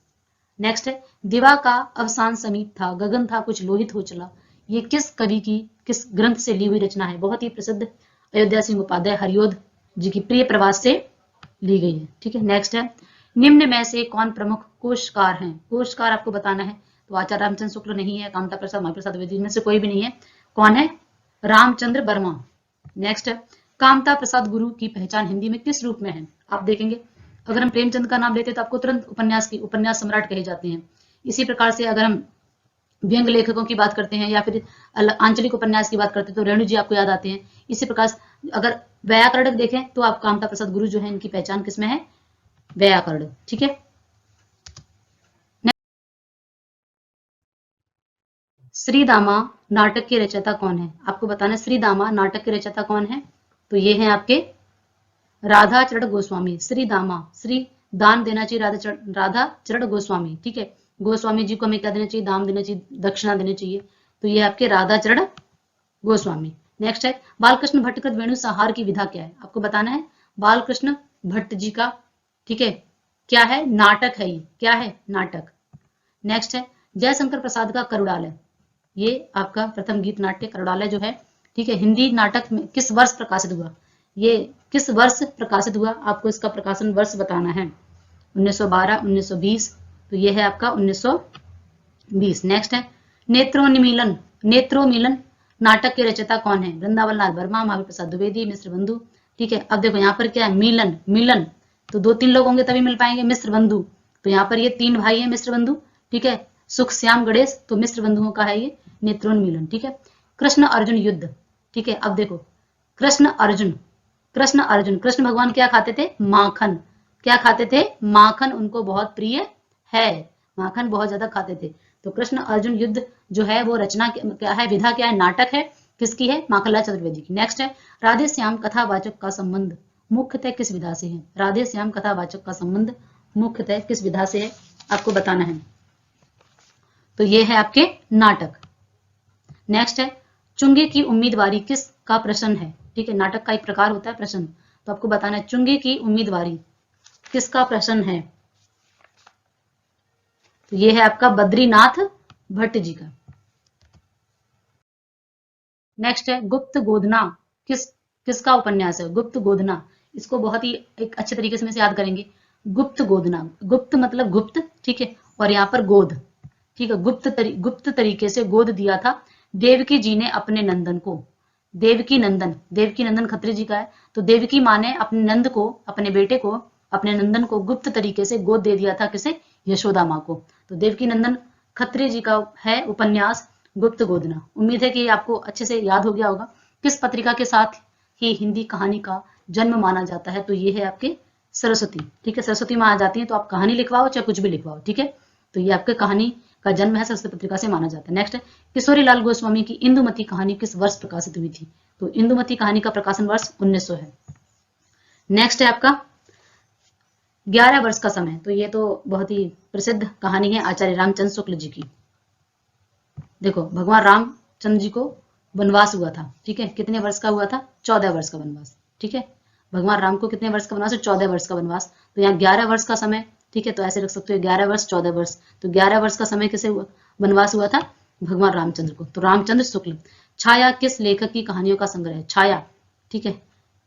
नेक्स्ट है दिवा का अवसान समीप था, गगन था कुछ लोहित हो चला। ये किस कवि की, किस ग्रंथ से ली हुई रचना है? बहुत ही प्रसिद्ध अयोध्या सिंह उपाध्याय हरियोध जी की प्रिय प्रवास से ली गई है। ठीक है, नेक्स्ट है निम्न में से कौन प्रमुख कोशकार हैं? कोशकार आपको बताना है। तो आचार्य रामचंद्र शुक्ल नहीं है, कामता प्रसाद, महावीर प्रसाद द्विवेदी में से कोई भी नहीं है। कौन है? रामचंद्र वर्मा। नेक्स्ट है कामता प्रसाद गुरु की पहचान हिंदी में किस रूप में है? आप देखेंगे अगर हम प्रेमचंद का नाम लेते हैं तो आपको तुरंत उपन्यास सम्राट कहे जाते हैं। इसी प्रकार से अगर हम व्यंग लेखकों की बात करते हैं या फिर आंचलिक उपन्यास की बात करते हैं तो रेणु जी आपको याद आते हैं। इसी प्रकार अगर व्याकरण देखें तो आप कामता प्रसाद गुरु जो है इनकी पहचान किसमें है? व्याकरण। ठीक है, श्रीदामा नाटक के रचयिता कौन है? आपको बताना है श्रीदामा नाटक के रचयिता कौन है? तो ये है आपके राधाचरण गोस्वामी। श्रीदामा, श्री दान देना चाहिए, राधाचरण गोस्वामी। ठीक है, गोस्वामी जी को हमें क्या देना चाहिए, दाम देना चाहिए, दक्षिणा देनी चाहिए। तो ये आपके राधाचरण गोस्वामी। नेक्स्ट है बालकृष्ण भट्टकृत वेणु संहार की विधा क्या है, आपको बताना है। बालकृष्ण भट्ट जी का, ठीक है, क्या है, नाटक है, ये क्या है, नाटक। नेक्स्ट है जयशंकर प्रसाद का करुड़ालय, ये आपका प्रथम गीत नाट्य करुड़ालय जो है, ठीक है, हिंदी नाटक में किस वर्ष प्रकाशित हुआ, ये किस वर्ष प्रकाशित हुआ, आपको इसका प्रकाशन वर्ष बताना है। 1912, 1920, तो ये है आपका 1920। नेक्स्ट है नेत्रोन्मीलन, नेत्रोमिलन नाटक के रचयिता कौन है, वृंदावन लाल वर्मा, महावीर प्रसाद द्विवेदी, मिश्र बंधु। ठीक है, अब देखो यहाँ पर क्या है, मिलन, मिलन तो 2-3 लोग होंगे तभी मिल पाएंगे, मिश्र बंधु, तो यहाँ पर ये 3 भाई हैं मिश्र बंधु, ठीक है, सुख श्याम गणेश, तो मिश्र बंधुओं का है ये नेत्रोन्मीलन। ठीक है, कृष्ण अर्जुन युद्ध, ठीक है, अब देखो कृष्ण अर्जुन, कृष्ण अर्जुन, कृष्ण भगवान क्या खाते थे, माखन, क्या खाते थे, माखन, उनको बहुत प्रिय है, माखन बहुत ज्यादा खाते थे। तो कृष्ण अर्जुन युद्ध जो है वो रचना क्या है, विधा क्या है, नाटक है, किसकी है, माखनलाल चतुर्वेदी की। नेक्स्ट है राधे श्याम कथावाचक का संबंध मुख्यतः किस विधा से है, राधे श्याम कथावाचक का संबंध मुख्यतः किस विधा से है, आपको बताना है। तो ये है आपके नाटक। नेक्स्ट है चुंगे की उम्मीदवारी किस का प्रश्न है, ठीक है, नाटक का एक प्रकार होता है प्रश्न, तो आपको बताना है चुंगे की उम्मीदवारी किसका प्रश्न है, तो ये है आपका बद्रीनाथ भट्ट जी का। नेक्स्ट है गुप्त गोधना किसका उपन्यास है, गुप्त गोधना, इसको बहुत ही एक अच्छे तरीके से याद करेंगे। गुप्त गोधना, गुप्त मतलब गुप्त, ठीक है, और यहाँ पर गोद, ठीक है, गुप्त तरीके से गोद दिया था देवकी जी ने अपने नंदन को। देवकी नंदन खत्री जी का है, तो देवकी माँ ने अपने नंद को, अपने बेटे को, अपने नंदन को गुप्त तरीके से गोद दे दिया था, किसे, यशोदा माँ को। तो देवकी नंदन खत्री जी का है उपन्यास गुप्त गोधना। उम्मीद है कि आपको अच्छे से याद हो गया होगा। किस पत्रिका के साथ ही हिंदी कहानी का जन्म माना जाता है, तो ये है आपके सरस्वती, ठीक है, सरस्वती माँ आ जाती है तो आप कहानी लिखवाओ चाहे कुछ भी लिखवाओ, ठीक है, तो ये आपके कहानी का जन्म है सरस्वती पत्रिका से माना जाता है। नेक्स्ट है किशोरी लाल गोस्वामी की इंदुमती कहानी किस वर्ष प्रकाशित हुई थी, तो इंदुमती कहानी का प्रकाशन वर्ष 1900 है। नेक्स्ट है आपका 11 वर्ष का समय, तो ये तो बहुत ही प्रसिद्ध कहानी है आचार्य रामचंद्र शुक्ल जी की। देखो भगवान रामचंद्र जी को वनवास हुआ था, ठीक है, कितने वर्ष का हुआ था, 14 वर्ष का वनवास, ठीक है, भगवान राम को कितने वर्ष का वनवास, 14 वर्ष का वनवास, तो यहाँ 11 वर्ष का समय, ठीक है, तो ऐसे रख सकते हो 11 वर्ष 14 वर्ष, तो 11 वर्ष का समय किसे वनवास हुआ था, भगवान रामचंद्र को। तो रामचंद्र शुक्ल। छाया किस लेखक की कहानियों का संग्रह है, छाया, ठीक है,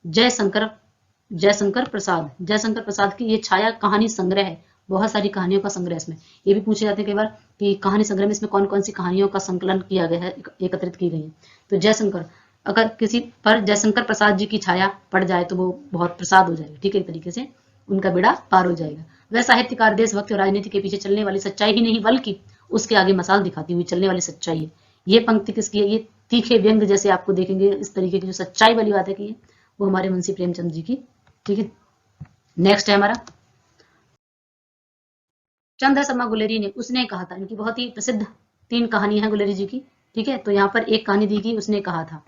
जयशंकर प्रसाद की ये छाया कहानी संग्रह है, बहुत सारी कहानियों का संग्रह इसमें, ये भी पूछे जाते हैं कई बार कि कहानी संग्रह में इसमें कौन कौन सी कहानियों का संकलन किया गया है, एकत्रित की गई है। तो जयशंकर, अगर किसी पर जयशंकर प्रसाद जी की छाया पड़ जाए तो वो बहुत प्रसाद हो जाएगा, ठीक है, एक तरीके से उनका बेड़ा पार हो जाएगा। वह साहित्यकार देशभक्त और राजनीति के पीछे चलने वाली सच्चाई ही नहीं बल्कि उसके आगे मसाल दिखाती हुई चलने वाली सच्चाई है। ये पंक्ति किसकी है, ये तीखे व्यंग जैसे आपको देखेंगे, इस तरीके की जो सच्चाई वाली बातें की है वो हमारे मुंशी प्रेमचंद जी की, ठीक है। नेक्स्ट है हमारा चंद्र शर्मा गुलेरी ने, उसने कहा था, इनकी बहुत ही प्रसिद्ध 3 कहानी है गुलेरी जी की, ठीक है, तो यहाँ पर एक कहानी दी गई, उसने कहा था,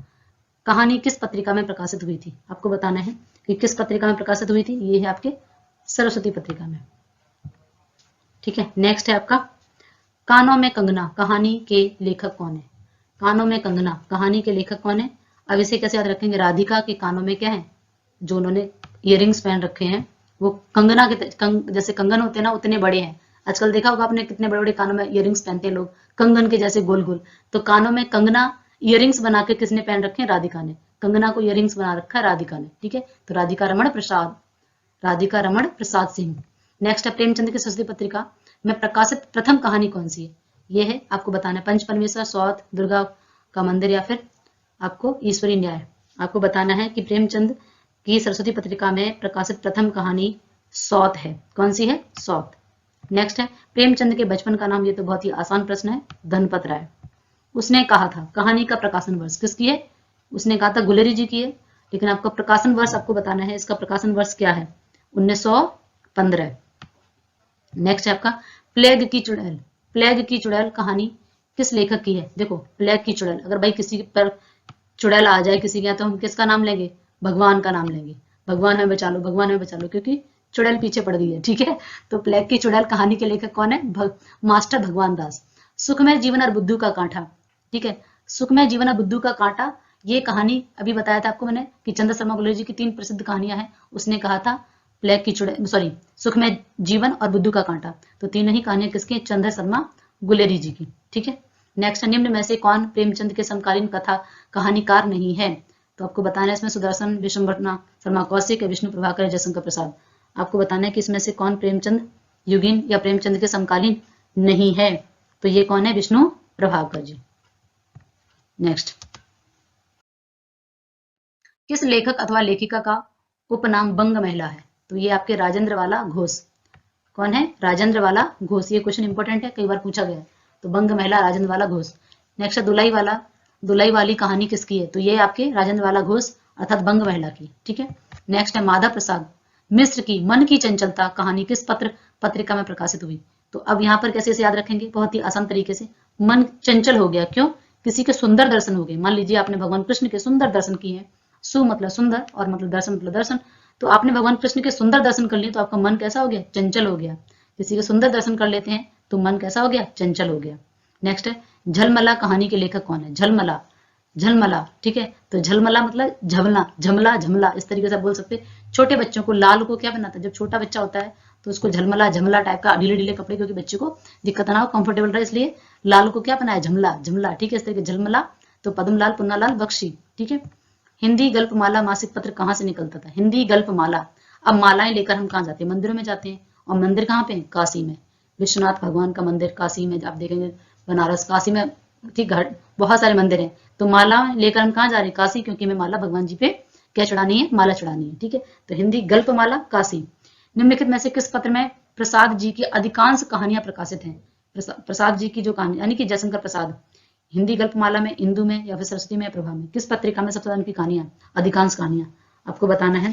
कहानी किस पत्रिका में प्रकाशित हुई थी, आपको बताना है कि किस पत्रिका में प्रकाशित हुई थी, ये है आपके सरस्वती पत्रिका में, ठीक है। नेक्स्ट है आपका कानों में कंगना कहानी के लेखक कौन है, कानों में कंगना कहानी के लेखक कौन है, अब इसे कैसे याद रखेंगे, राधिका के कानों में क्या है, जो उन्होंने इयररिंग्स पहन रखे हैं वो कंगना के जैसे कंगन होते हैं ना उतने बड़े हैं। आजकल देखा होगा आपने कितने बड़े बड़े कानों में इयररिंग्स पहनते हैं लोग, कंगन के जैसे गोल गोल, तो कानों में कंगना इयररिंग्स बना के किसने पहन रखे हैं, राधिका ने, कंगना को इयररिंग्स बना रखा है राधिका ने, ठीक है, तो राधिका रमण प्रसाद सिंह। नेक्स्ट है प्रेमचंद की सरस्वती पत्रिका में प्रकाशित प्रथम कहानी कौन सी है, ये है आपको बताना है पंच परमेश्वर, सौत, दुर्गा का मंदिर या फिर आपको ईश्वरी न्याय। आपको बताना है कि प्रेमचंद की सरस्वती पत्रिका में प्रकाशित प्रथम कहानी सौत है, कौन सी है, सौत। नेक्स्ट है प्रेमचंद के बचपन का नाम, ये तो बहुत ही आसान प्रश्न है, धनपत राय। उसने कहा था कहानी का प्रकाशन वर्ष किसकी है, उसने कहा था गुलेरी जी की है, लेकिन आपका प्रकाशन वर्ष आपको बताना है, इसका प्रकाशन वर्ष क्या है, 1915। नेक्स्ट है आपका प्लेग की चुड़ैल, प्लेग की चुड़ैल कहानी किस लेखक की है, देखो प्लेग की चुड़ैल, अगर भाई किसी पर चुड़ैल आ जाए किसी के यहाँ तो हम किसका नाम लेंगे, भगवान का नाम लेंगे, भगवान हमें बचा लो, भगवान हमें बचा लो, क्योंकि चुड़ैल पीछे पड़ गई है, ठीक है। तो प्लेग की चुड़ैल कहानी के लेखक कौन है? मास्टर भगवान दास। सुखमय जीवन और बुद्धू का कांटा, ठीक है। सुखमय जीवन और बुद्धू का कांटा, ये कहानी अभी बताया था आपको मैंने कि चंद्र शर्मा गुलेरी जी की 3 प्रसिद्ध कहानियां हैं। उसने कहा था प्लेग की चुड़ैल, सॉरी, सुखमय जीवन और बुद्धू का कांटा। तो तीनों ही कहानियां किसकी? चंद्र शर्मा गुलेरी जी की, ठीक है। नेक्स्ट, निम्न में से कौन प्रेमचंद के समकालीन कथा कहानीकार नहीं है? तो आपको बताना है इसमें सुदर्शन, विश्वभटना, शर्मा कौशिक, विष्णु प्रभाकर, जयशंकर प्रसाद। आपको बताना है कि इसमें से कौन प्रेमचंद युगीन या प्रेमचंद के समकालीन नहीं है। तो ये कौन है? विष्णु प्रभाकर जी। नेक्स्ट, किस लेखक अथवा लेखिका का उपनाम बंग महिला है? तो ये आपके राजेंद्र वाला घोष। कौन है? राजेंद्र वाला घोष। ये क्वेश्चन इंपॉर्टेंट है, कई बार पूछा गया है। तो बंग महिला राजेंद्र वाला घोष। नेक्स्ट है दुलाई वाला, दुलाई वाली कहानी किसकी है? तो ये आपके राजेंद्र वाला घोष अर्थात बंग महिला की, ठीक है। नेक्स्ट है माधव प्रसाद मिश्र की मन की चंचलता कहानी किस पत्रिका में प्रकाशित हुई? तो अब यहाँ पर कैसे याद रखेंगे? बहुत ही आसान तरीके से। मन चंचल हो गया, क्यों? किसी के सुंदर दर्शन हो गए। मान लीजिए आपने भगवान कृष्ण के सुंदर दर्शन किए हैं, सु मतलब सुंदर और मतलब दर्शन मतलब दर्शन। तो आपने भगवान कृष्ण के सुंदर दर्शन कर लिए तो आपका मन कैसा हो गया? चंचल हो गया। किसी के सुंदर दर्शन कर लेते हैं तो मन कैसा हो गया? चंचल हो गया। नेक्स्ट है झलमला कहानी के लेखक कौन है? झलमला, झलमला, ठीक है। तो झलमला मतलब झमला, झमला, झमला, इस तरीके से बोल सकते। छोटे बच्चों को, लाल को क्या बनाता है? जब छोटा बच्चा होता है तो उसको झलमला, झमला टाइप का ढीले ढीले कपड़े, क्योंकि बच्चे को दिक्कत ना हो, कंफर्टेबल रहे, इसलिए लाल को क्या बनाया? झमला, झमला, ठीक है। इस तरीके झलमला। तो पद्मलाल, पुन्नालाल बख्शी, ठीक है। हिंदी गल्पमाला मासिक पत्र कहाँ से निकलता था? हिंदी गल्पमाला। अब मालाएं लेकर हम कहाँ जाते हैं? मंदिरों में जाते हैं। और मंदिर कहाँ पे? काशी में। विश्वनाथ भगवान का मंदिर काशी में, आप देखेंगे बनारस, काशी में, ठीक, घाट, बहुत सारे मंदिर हैं। तो माला लेकर हम कहाँ जा रहे हैं? काशी, क्योंकि हमें माला भगवान जी पे क्या चढ़ानी है? माला चढ़ानी है, ठीक है। तो हिंदी गल्पमाला काशी। निम्नलिखित में से किस पत्र में प्रसाद जी की अधिकांश कहानियां प्रकाशित हैं? प्रसाद जी की जो कहानी, यानी कि जयशंकर प्रसाद, हिंदी गल्पमाला में, इंदु में, या फिर सरस्वती में, या प्रभा में, किस पत्रिका में सबसे ज्यादा उनकी कहानियां, अधिकांश कहानियां आपको बताना है।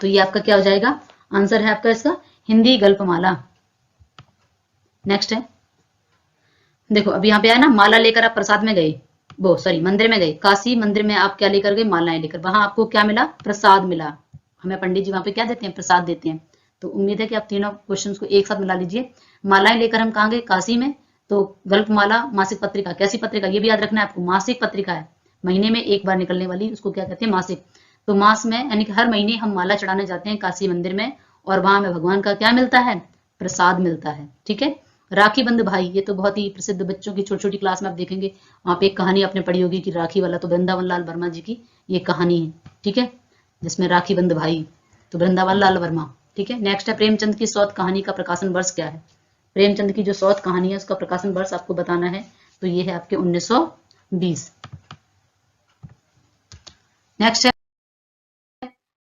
तो ये आपका क्या हो जाएगा? आंसर है आपका इसका हिंदी गल्पमाला। नेक्स्ट है, देखो अभी यहाँ पे है ना, माला लेकर आप प्रसाद में गए, वो सॉरी मंदिर में गए, काशी मंदिर में आप क्या लेकर गए? मालाएं लेकर। वहां आपको क्या मिला? प्रसाद मिला। हमें पंडित जी वहां पे क्या देते हैं? प्रसाद देते हैं। तो उम्मीद है कि आप तीनों क्वेश्चंस को एक साथ मिला लीजिए। मालाएं लेकर हम कहाँ गए? काशी में। तो गल्पमाला मासिक पत्रिका, कैसी पत्रिका? ये भी याद रखना है आपको, मासिक पत्रिका है, महीने में एक बार निकलने वाली, उसको क्या कहते हैं? मासिक। तो मास में यानी कि हर महीने हम माला चढ़ाने जाते हैं काशी मंदिर में, और वहां हमें भगवान का क्या मिलता है? प्रसाद मिलता है, ठीक है। राखी बंध भाई, ये तो बहुत ही प्रसिद्ध, बच्चों की छोटी छोटी क्लास में आप देखेंगे वहां पे एक कहानी आपने पढ़ी होगी कि राखी वाला, तो वृंदावन लाल वर्मा जी की ये कहानी है, ठीक है, जिसमें राखी बंध भाई, तो वृंदावन लाल वर्मा, ठीक है। नेक्स्ट है प्रेमचंद की सौत कहानी का प्रकाशन वर्ष क्या है? प्रेमचंद की जो सौत कहानी है उसका प्रकाशन वर्ष आपको बताना है। तो ये है आपके 1920। नेक्स्ट है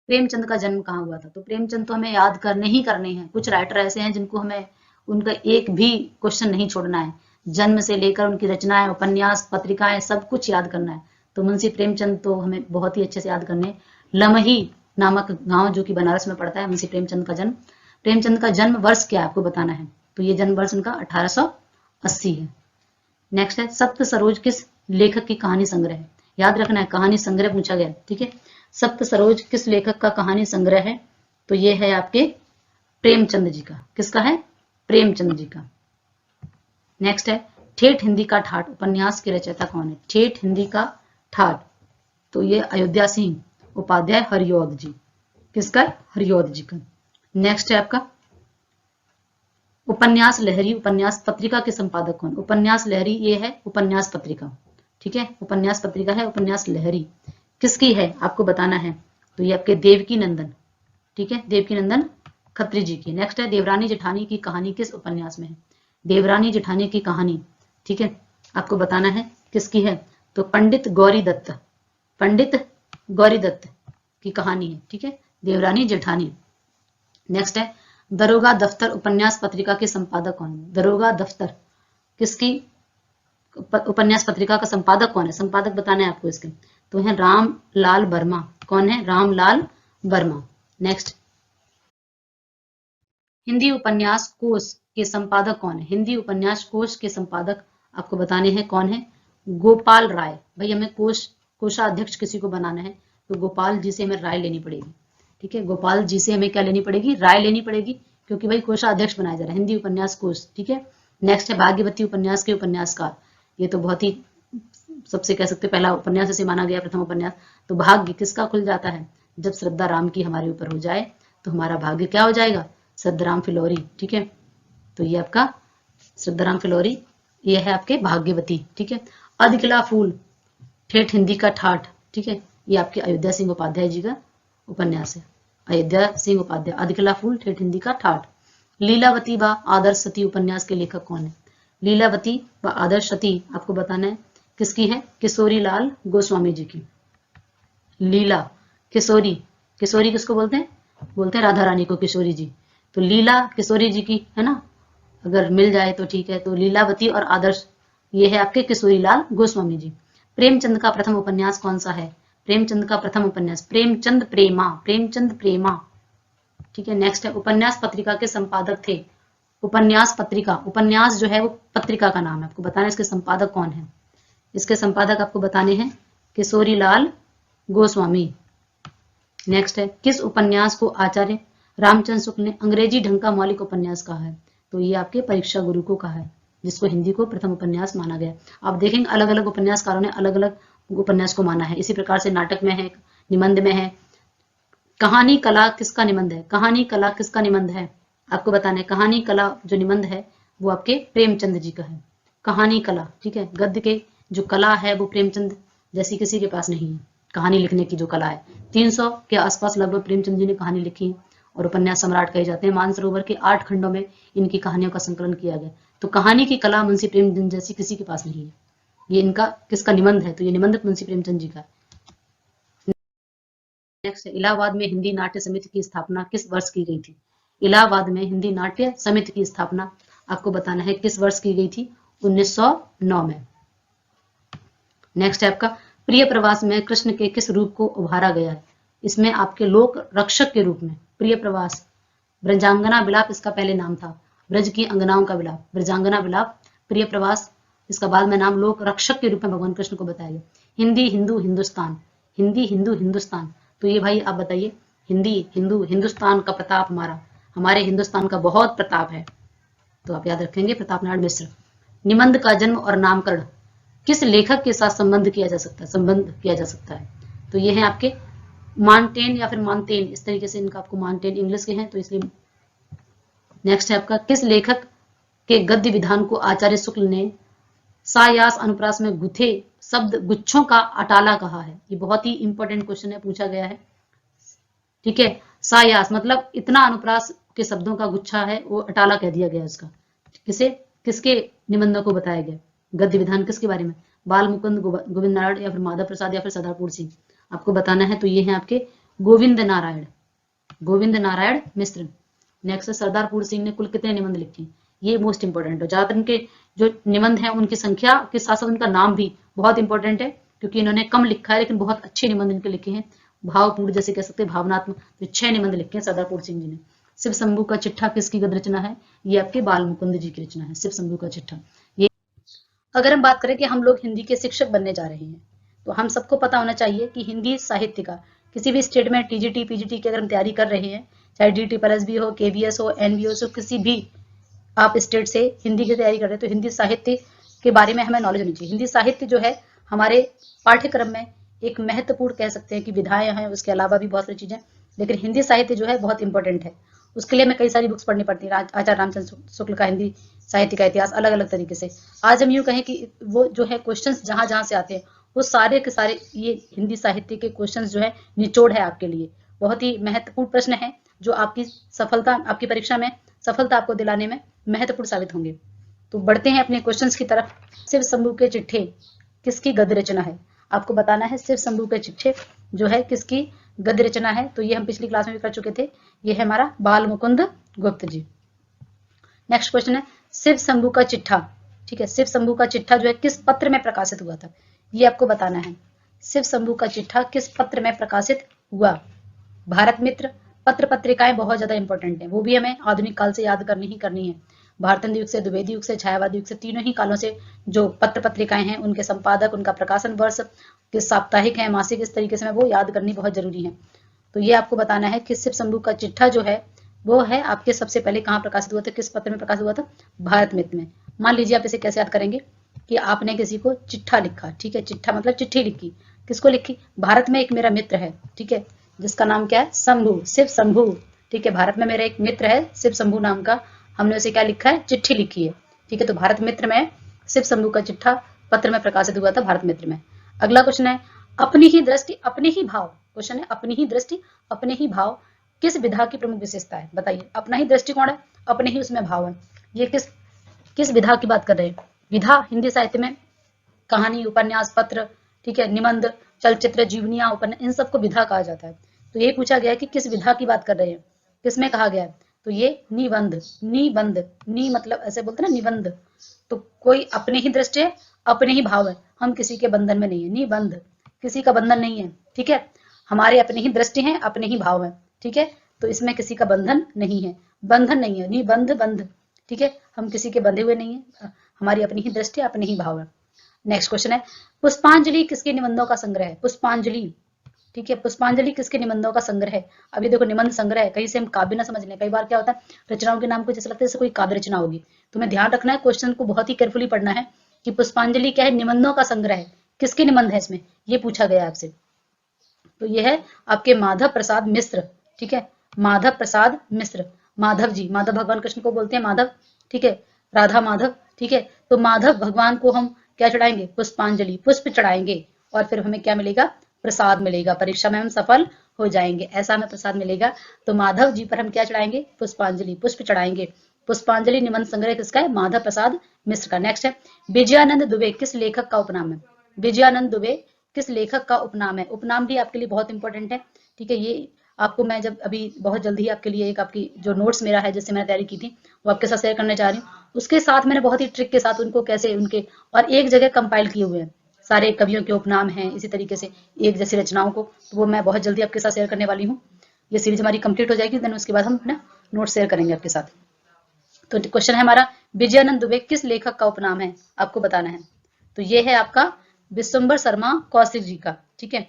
प्रेमचंद का जन्म कहाँ हुआ था? तो प्रेमचंद तो हमें याद करने ही करने हैं। कुछ राइटर ऐसे हैं जिनको हमें उनका एक भी क्वेश्चन नहीं छोड़ना है, जन्म से लेकर उनकी रचनाएं, उपन्यास, पत्रिकाएं, सब कुछ याद करना है। तो मुंशी प्रेमचंद तो हमें बहुत ही अच्छे से याद करने। लमही नामक गांव जो कि बनारस में पड़ता है, मुंशी प्रेमचंद का जन्म। प्रेमचंद का जन्म वर्ष क्या है आपको बताना है। तो ये जन्म वर्ष उनका 1880 है। नेक्स्ट है सप्त सरोज किस लेखक की कहानी संग्रह है? याद रखना है, कहानी संग्रह पूछा गया, ठीक है। सप्त सरोज किस लेखक का कहानी संग्रह है? तो ये है आपके प्रेमचंद जी का। किसका है? प्रेमचंद जी का। नेक्स्ट है ठेठ हिंदी का ठाठ उपन्यास के रचयिता कौन है? ठेठ हिंदी का ठाठ, तो ये अयोध्या सिंह उपाध्याय हरिऔध जी। किसका? हरिऔध जी का। नेक्स्ट है आपका उपन्यास लहरी उपन्यास पत्रिका के संपादक कौन? उपन्यास लहरी ये है उपन्यास पत्रिका, ठीक है, उपन्यास पत्रिका है उपन्यास लहरी। किसकी है आपको बताना है। तो ये आपके देवकी नंदन, ठीक है, देवकी नंदन खत्री जी की। नेक्स्ट है देवरानी जेठानी की कहानी किस उपन्यास में है? देवरानी जेठानी की कहानी, ठीक है, आपको बताना है किसकी है। तो पंडित गौरी दत्त, पंडित गौरी दत्त की कहानी है, ठीक है, देवरानी जेठानी। नेक्स्ट है दरोगा दफ्तर उपन्यास पत्रिका के संपादक कौन है? दरोगा दफ्तर किसकी उपन्यास पत्रिका का संपादक कौन है? संपादक बताना है आपको इसके। तो है रामलाल वर्मा। कौन है? रामलाल वर्मा। नेक्स्ट हिंदी उपन्यास कोश के संपादक कौन है? हिंदी उपन्यास कोश के संपादक आपको बताने हैं कौन है? गोपाल राय। भाई हमें कोषाध्यक्ष किसी को बनाना है तो गोपाल जी से हमें राय लेनी पड़ेगी। ठीक है, गोपाल जी से हमें क्या लेनी पड़ेगी, राय लेनी पड़ेगी, क्योंकि भाई कोषाध्यक्ष बनाया जा रहा है, हिंदी उपन्यास कोष। ठीक है, नेक्स्ट है भाग्यवती उपन्यास के उपन्यासकार। ये तो बहुत ही सबसे कह सकते पहला उपन्यास इसे माना गया, प्रथम उपन्यास। तो भाग्य किसका खुल जाता है, जब श्रद्धा राम की हमारे ऊपर हो जाए तो हमारा भाग्य क्या हो जाएगा, श्रद्धाराम फिलौरी। ठीक है, तो ये आपका श्रद्धाराम फिलौरी, ये है आपके भाग्यवती। ठीक है, अधखिला फूल ठेठ हिंदी का ठाठ। ठीक है, ये आपके अयोध्या सिंह उपाध्याय जी का उपन्यास है, अयोध्या सिंह उपाध्याय, अधखिला फूल ठेठ हिंदी का ठाठ। लीलावती व आदर्श सती उपन्यास के लेखक कौन है, लीलावती व आदर्श सती आपको बताना है किसकी है, किशोरी लाल गोस्वामी जी की। लीला किशोरी, किशोरी किसको बोलते हैं, बोलते हैं राधा रानी को किशोरी जी। तो लीला किशोरी जी की है ना, अगर मिल जाए तो ठीक है। तो लीलावती और आदर्श ये है आपके किशोरी लाल गोस्वामी जी। प्रेमचंद का प्रथम उपन्यास कौन सा है, प्रेमचंद का प्रथम उपन्यास प्रेमचंद प्रेमा, प्रेमचंद प्रेमा। ठीक है, नेक्स्ट है उपन्यास पत्रिका के संपादक थे, उपन्यास पत्रिका, उपन्यास जो है वो पत्रिका का नाम है, आपको बताना है इसके संपादक कौन है। इसके संपादक आपको बताने हैं किशोरी लाल गोस्वामी। नेक्स्ट है किस उपन्यास को आचार्य रामचंद्र शुक्ल ने अंग्रेजी ढंग का मौलिक उपन्यास कहा है, तो ये आपके परीक्षा गुरु को कहा है, जिसको हिंदी को प्रथम उपन्यास माना गया। आप देखेंगे अलग अलग उपन्यासकारों ने अलग अलग उपन्यास को माना है। इसी प्रकार से नाटक में है, निबंध में है। कहानी कला किसका निबंध है, कहानी कला किसका निबंध है, आपको बताना है। कहानी कला जो निबंध है वो आपके प्रेमचंद जी का है, कहानी कला। ठीक है, गद्य के जो कला है वो प्रेमचंद जैसी किसी के पास नहीं है, कहानी लिखने की जो कला है। 300 के आसपास लगभग प्रेमचंद जी ने कहानी लिखी और उपन्यास सम्राट कहे जाते हैं। मानसरोवर के 8 खंडों में इनकी कहानियों का संकलन किया गया। तो कहानी की कला मुंशी प्रेमचंद जैसी किसी के पास नहीं है। ये इनका किसका निबंध है, तो ये निबंध मुंशी प्रेमचंद जी का। नेक्स्ट, इलाहाबाद में हिंदी नाट्य समिति की स्थापना किस वर्ष की गई थी, इलाहाबाद में हिंदी नाट्य समिति की स्थापना आपको बताना है किस वर्ष की गई थी, 1909 में। नेक्स्ट है आपका प्रिय प्रवास में कृष्ण के किस रूप को उभारा गया है, इसमें आपके लोक रक्षक के रूप में प्रिय प्रवास। ब्रजांगना विलाप इसका पहले नाम था, ब्रज की अंगनाओं का विलाप, ब्रजांगना विलाप, प्रिय प्रवास इसका बाद में नाम लोक रक्षक के रूप में भगवान कृष्ण को बताया गया। हिंदी हिंदू हिंदुस्तान, हिंदी हिंदू हिंदुस्तान, तो ये भाई आप बताइए, हिंदी हिंदू हिंदुस्तान का प्रताप हमारा, हमारे हिंदुस्तान का बहुत प्रताप है, तो आप याद रखेंगे प्रताप नारायण मिश्र। निबंध का जन्म और नामकरण किस लेखक के साथ संबंध किया जा सकता है, संबंध किया जा सकता है, तो ये है आपके मानटेन या फिर मानतेन, इस तरीके से इनका आपको मानटेन इंग्लिश के हैं तो इसलिए। नेक्स्ट है आपका किस लेखक के गद्य विधान को आचार्य शुक्ल ने सायास अनुप्रास में गुथे शब्द गुच्छों का अटाला कहा है, ये बहुत ही इंपॉर्टेंट क्वेश्चन है, पूछा गया है। ठीक है, सायास मतलब इतना अनुप्रास के शब्दों का गुच्छा है, वो अटाला कह दिया गया उसका। किसे, किसके निबंधों को बताया गया, गद्य विधान किसके बारे में, बाल मुकुंद गोविंद नारायण या फिर माधव प्रसाद या फिर सरदारपुर सिंह, आपको बताना है। तो ये है आपके गोविंद नारायण, गोविंद नारायण मिश्र। नेक्स्ट सरदारपुर सिंह ने कुल कितने निबंध लिखे, ये मोस्ट इंपॉर्टेंट है। ज्यादातर इनके जो निबंध हैं उनकी संख्या के साथ साथ उनका नाम भी बहुत इंपॉर्टेंट है, क्योंकि इन्होंने कम लिखा है लेकिन बहुत अच्छे निबंध इनके लिखे हैं, भावपूर्ण जैसे कह सकते हैं, भावनात्मक। तो 6 निबंध लिखे हैं सरदारपुर सिंह जी ने। शिव शंभू का चिट्ठा किसकी गद्य रचना है, ये आपके बाल मुकुंद जी की रचना है, शिव शंभू का चिट्ठा। ये अगर हम बात करें कि हम लोग हिंदी के शिक्षक बनने जा रहे हैं, तो हम सबको पता होना चाहिए कि हिंदी साहित्य का किसी भी स्टेट में टीजीटी पीजीटी की अगर हम तैयारी कर रहे हैं, चाहे DTSS हो, KBS हो, NBS हो, किसी भी आप स्टेट से हिंदी की तैयारी कर रहे हैं, तो हिंदी साहित्य के बारे में हमें नॉलेज होनी चाहिए। हिंदी साहित्य जो है हमारे पाठ्यक्रम में एक महत्वपूर्ण कह सकते हैं कि विधाएं हैं, उसके अलावा भी बहुत सारी चीजें, लेकिन हिंदी साहित्य जो है बहुत इंपॉर्टेंट है। उसके लिए हमें कई सारी बुक्स पढ़नी पड़ती है, आचार्य रामचंद्र शुक्ल का हिंदी साहित्य का इतिहास, अलग अलग तरीके से। आज हम यूँ कहें कि वो जो है क्वेश्चंस जहां जहां से आते हैं वो सारे के सारे ये हिंदी साहित्य के क्वेश्चंस जो है निचोड़ है आपके लिए, बहुत ही महत्वपूर्ण प्रश्न है जो आपकी सफलता, आपकी परीक्षा में सफलता आपको दिलाने में महत्वपूर्ण साबित होंगे। तो बढ़ते हैं अपने क्वेश्चंस की तरफ। शिव शंभू के चिट्ठे किसकी गद्य रचना है, आपको बताना है शिव शंभू के चिट्ठे जो है किसकी गद्य रचना है, तो ये हम पिछली क्लास में भी कर चुके थे, ये है हमारा बाल मुकुंद गुप्त जी। नेक्स्ट क्वेश्चन है शिव शंभू का चिट्ठा, ठीक है, शिव शंभू का चिट्ठा जो है किस पत्र में प्रकाशित हुआ था, ये आपको बताना है। शिव शंभू का चिट्ठा किस पत्र में प्रकाशित हुआ, भारत मित्र। पत्र पत्रिकाएं बहुत ज्यादा इंपॉर्टेंट हैं, वो भी हमें आधुनिक काल से याद करनी ही करनी है। भारतंद युग से, द्विवेदी युग से, छायावादी युग से, तीनों ही कालों से जो पत्र पत्रिकाएं हैं उनके संपादक, उनका प्रकाशन वर्ष, किस साप्ताहिक है, मासिक, इस तरीके से हमें वो याद करनी बहुत जरूरी है। तो ये आपको बताना है कि शिव शंभू का चिट्ठा जो है वो है आपके सबसे पहले कहाँ प्रकाशित हुआ था, किस पत्र में प्रकाशित हुआ था, भारत मित्र में। मान लीजिए आप इसे कैसे याद करेंगे कि आपने किसी को चिट्ठा लिखा, ठीक है, चिट्ठा मतलब चिट्ठी लिखी, किसको लिखी, भारत में एक मेरा मित्र है, ठीक है, जिसका नाम क्या है, शंभू, शिव शंभू, ठीक है, भारत में मेरा एक मित्र है शिव शंभू नाम का, हमने उसे क्या लिखा है, चिट्ठी लिखी है, ठीक है। तो भारत मित्र में शिव शंभू का चिट्ठा पत्र में प्रकाशित हुआ था भारत मित्र में। अगला क्वेश्चन है अपनी ही दृष्टि अपने ही भाव, क्वेश्चन है अपनी ही दृष्टि अपने ही भाव किस विधा की प्रमुख विशेषता है, बताइए। अपना ही दृष्टिकोण है, अपने ही उसमें भाव है, ये किस किस विधा की बात कर रहे हैं। विधा हिंदी साहित्य में कहानी, उपन्यास, पत्र, ठीक है, निबंध, चलचित्र, जीवनियां, उपन्यास, इन सबको विधा कहा जाता है। तो ये पूछा गया है कि किस विधा की बात कर रहे हैं, किसमें कहा गया है, तो ये निबंध, निबंध, नी मतलब ऐसे बोलते हैं ना निबंध, तो कोई अपने ही दृष्टि है, अपने ही भाव है, हम किसी के बंधन में नहीं है, निबंध, किसी का बंधन नहीं है, ठीक है, हमारे अपने ही दृष्टि है, अपने ही भाव है, ठीक है, तो इसमें किसी का बंधन नहीं है, बंधन नहीं है, निबंध बंध, ठीक है, हम किसी के बंधे हुए नहीं है, हमारी अपनी ही दृष्टि, अपने ही भाव है। नेक्स्ट क्वेश्चन है पुष्पांजलि किसके निबंधों का संग्रह है, पुष्पांजलि, ठीक है, पुष्पांजलि किसके निबंधों का संग्रह है। अभी देखो निबंध संग्रह है, कहीं से हम काव्य ना समझ लें, कई बार क्या होता है रचनाओं के नाम को जैसे लगता है जैसे कोई काव्य रचना होगी, तुम्हें ध्यान रखना है, क्वेश्चन को बहुत ही केयरफुली पढ़ना है कि पुष्पांजलि क्या है, निबंधों का संग्रह है, किसके निबंध है इसमें, ये पूछा गया आपसे। तो ये है आपके माधव प्रसाद मिश्र, ठीक है, माधव प्रसाद मिश्र, माधव जी, माधव भगवान कृष्ण को बोलते हैं माधव, ठीक है, राधा माधव, ठीक है, तो माधव भगवान को हम क्या चढ़ाएंगे, पुष्पांजलि, पुष्प चढ़ाएंगे, और फिर हमें क्या मिलेगा, प्रसाद मिलेगा, परीक्षा में हम सफल हो जाएंगे, ऐसा हमें प्रसाद मिलेगा। तो माधव जी पर हम क्या चढ़ाएंगे, पुष्पांजलि, पुष्प चढ़ाएंगे। पुष्पांजलि निबंध संग्रह किसका है, माधव प्रसाद मिश्र का। नेक्स्ट है विजयानंद दुबे किस लेखक का उपनाम है, विजयानंद दुबे किस लेखक का उपनाम है, उपनाम भी आपके लिए बहुत इंपॉर्टेंट है, ठीक है, ये आपको मैं जब अभी बहुत जल्दी ही आपके लिए एक आपकी जो नोट्स मेरा है जिससे मैंने तैयारी की थी वो आपके साथ शेयर करने जा रही हूँ, उसके साथ मैंने बहुत ही ट्रिक के साथ उनको कैसे उनके और एक जगह कंपाइल किए हुए हैं, सारे कवियों के उपनाम हैं इसी तरीके से एक जैसी रचनाओं को, तो वो मैं बहुत जल्दी आपके साथ शेयर करने वाली हूँ। ये सीरीज हमारी कंप्लीट हो जाएगी, देन उसके बाद हम अपना नोट शेयर करेंगे आपके साथ। तो क्वेश्चन है हमारा विजयानंद दुबे किस लेखक का उपनाम है, आपको बताना है। तो ये है आपका विश्वम्भर शर्मा कौशिक जी का, ठीक है,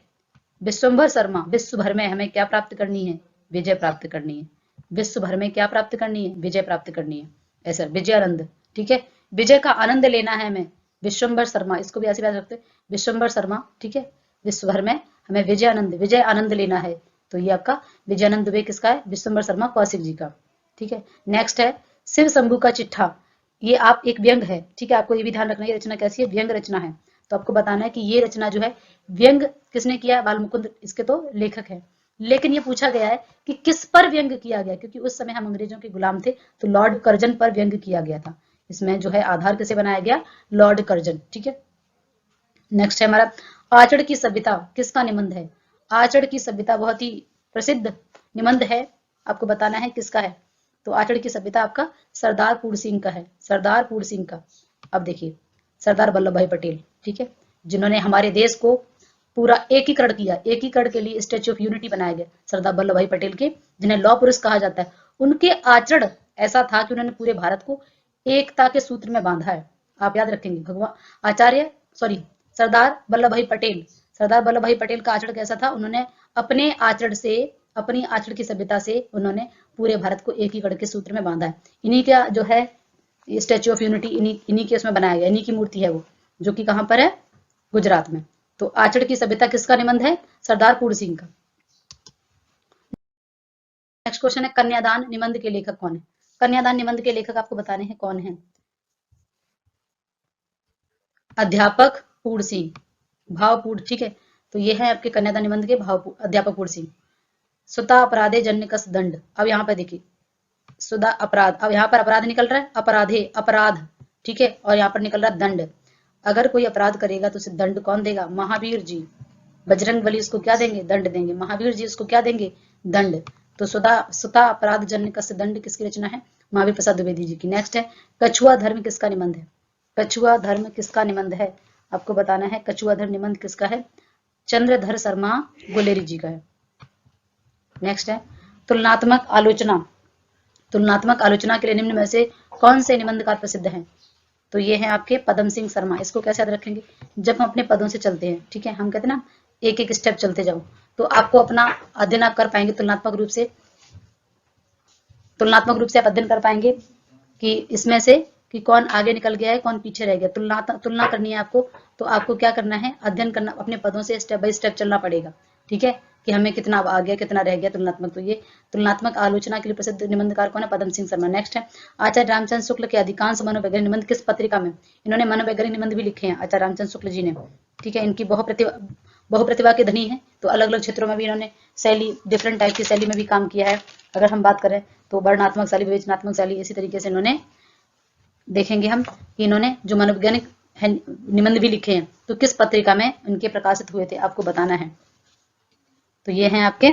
विश्वम्भर शर्मा, विश्व भर में हमें क्या प्राप्त करनी है, विजय प्राप्त करनी है, विश्व भर में क्या प्राप्त करनी है, विजय प्राप्त करनी है, ऐसा विजयानंद, ठीक है, विजय का आनंद लेना है हमें, विश्वम्भर शर्मा, इसको भी ऐसे याद रखते हैं, विश्वम्भर शर्मा, ठीक है, विश्व भर में हमें विजय आनंद लेना है। तो ये आपका विजयानंद दुबे किसका है, विश्वम्भर शर्मा कौशिक जी का, ठीक है। नेक्स्ट है शिव शंभू का चिट्ठा, ये आप एक व्यंग है, ठीक है, आपको ये भी ध्यान रखना है रचना कैसी है, व्यंग रचना है, तो आपको बताना है कि ये रचना जो है व्यंग किसने किया है, बालमुकुंद इसके तो लेखक है, लेकिन ये पूछा गया है कि किस पर व्यंग किया गया, क्योंकि उस समय हम अंग्रेजों के गुलाम थे, तो लॉर्ड कर्जन पर व्यंग किया गया था, इसमें जो है आधार किसे बनाया गया, लॉर्ड कर्जन, ठीक है। नेक्स्ट है हमारा आचड़ की सभ्यता किसका निबंध है, आचड़ की सभ्यता बहुत ही प्रसिद्ध निबंध है, आपको बताना है किसका है। तो आचड़ की सभ्यता आपका सरदार पूर्ण सिंह का है, सरदार पूर्ण सिंह का। अब देखिए सरदार वल्लभ भाई पटेल, ठीक है, जिन्होंने हमारे देश को पूरा एकीकरण किया, एकीकरण के लिए स्टैच्यू ऑफ यूनिटी बनाया गया, सरदार वल्लभ भाई पटेल के, जिन्हें लौह पुरुष कहा जाता है, उनके आचरण ऐसा था कि उन्होंने पूरे भारत को एकता के सूत्र में बांधा है, आप याद रखेंगे। भगवान आचार्य सॉरी सरदार वल्लभ भाई पटेल, सरदार वल्लभ भाई पटेल का आचरण कैसा था, उन्होंने अपने आचरण से, अपनी आचरण की सभ्यता से उन्होंने पूरे भारत को एकीकरण के सूत्र में बांधा है। इन्हीं का जो है स्टैच्यू ऑफ यूनिटी इन्हीं के उसमें बनाया गया, इन्हीं की मूर्ति है वो, जो कि कहां पर है, गुजरात में। तो आचरण की सभ्यता किसका निबंध है, सरदार पूर्ण सिंह का। नेक्स्ट क्वेश्चन है कन्यादान निबंध के लेखक कौन है, कन्यादान निबंध के लेखक आपको बताने हैं कौन है, अध्यापक पूर्ण सिंह, भावपूर्ण, ठीक है, तो ये है आपके कन्यादान निबंध के अध्यापक पूर्ण सिंह। सुता अपराधे जन्य कस दंड, अब यहाँ पर देखिए सुधा अपराध, अब यहाँ पर अपराध निकल रहा है, अपराधे अपराध, ठीक है, और यहाँ पर निकल रहा है दंड, अगर कोई अपराध करेगा तो उसे दंड कौन देगा, महावीर जी, बजरंग बली उसको क्या देंगे, दंड देंगे, महावीर जी उसको क्या देंगे, दंड। तो सुता अपराध जन्य कस दंड किसकी रचना है, महावीर प्रसाद द्विवेदी जी की। नेक्स्ट है कछुआ धर्म किसका निबंध है, कछुआ धर्म किसका निबंध है, आपको बताना है कछुआ धर्म निबंध किसका है, चंद्रधर शर्मा गुलेरी जी का है। नेक्स्ट है तुलनात्मक आलोचना, तुलनात्मक आलोचना के लिए निम्न में से कौन से निबंधकार प्रसिद्ध हैं, तो ये है आपके पदम सिंह शर्मा। इसको कैसे याद रखेंगे, जब हम अपने पदों से चलते हैं, ठीक है, हम कहते हैं ना एक एक स्टेप चलते जाओ, तो आपको अपना अध्ययन आप कर पाएंगे तुलनात्मक रूप से आप अध्ययन कर पाएंगे कि इसमें से कि कौन आगे निकल गया है, कौन पीछे रह गया। तुलना करनी है आपको, तो आपको क्या करना है, अध्ययन करना, अपने पदों से स्टेप बाय स्टेप चलना पड़ेगा, ठीक है, कि हमें कितना आ गया, कितना रह गया तुलनात्मक। तो ये तुलनात्मक आलोचना के लिए प्रसिद्ध निबंधकार कौन है, पदम सिंह शर्मा। नेक्स्ट है, आचार्य रामचंद्र शुक्ल के अधिकांश मनोवैज्ञानिक निबंध किस पत्रिका में, इन्होंने मनोवैज्ञानिक निबंध भी लिखे हैं आचार्य रामचंद्र शुक्ल जी ने, ठीक है। इनकी बहुप्रतिभा के धनी है, तो अलग अलग क्षेत्रों में भी इन्होंने शैली, डिफरेंट टाइप की शैली में भी काम किया है। अगर हम बात करें तो वर्णनात्मक शैली, विवेचनात्मक शैली, इसी तरीके से इन्होंने देखेंगे हम कि इन्होंने जो मनोवैज्ञानिक निबंध भी लिखे हैं, तो किस पत्रिका में इनके प्रकाशित हुए थे, आपको बताना है। तो ये हैं आपके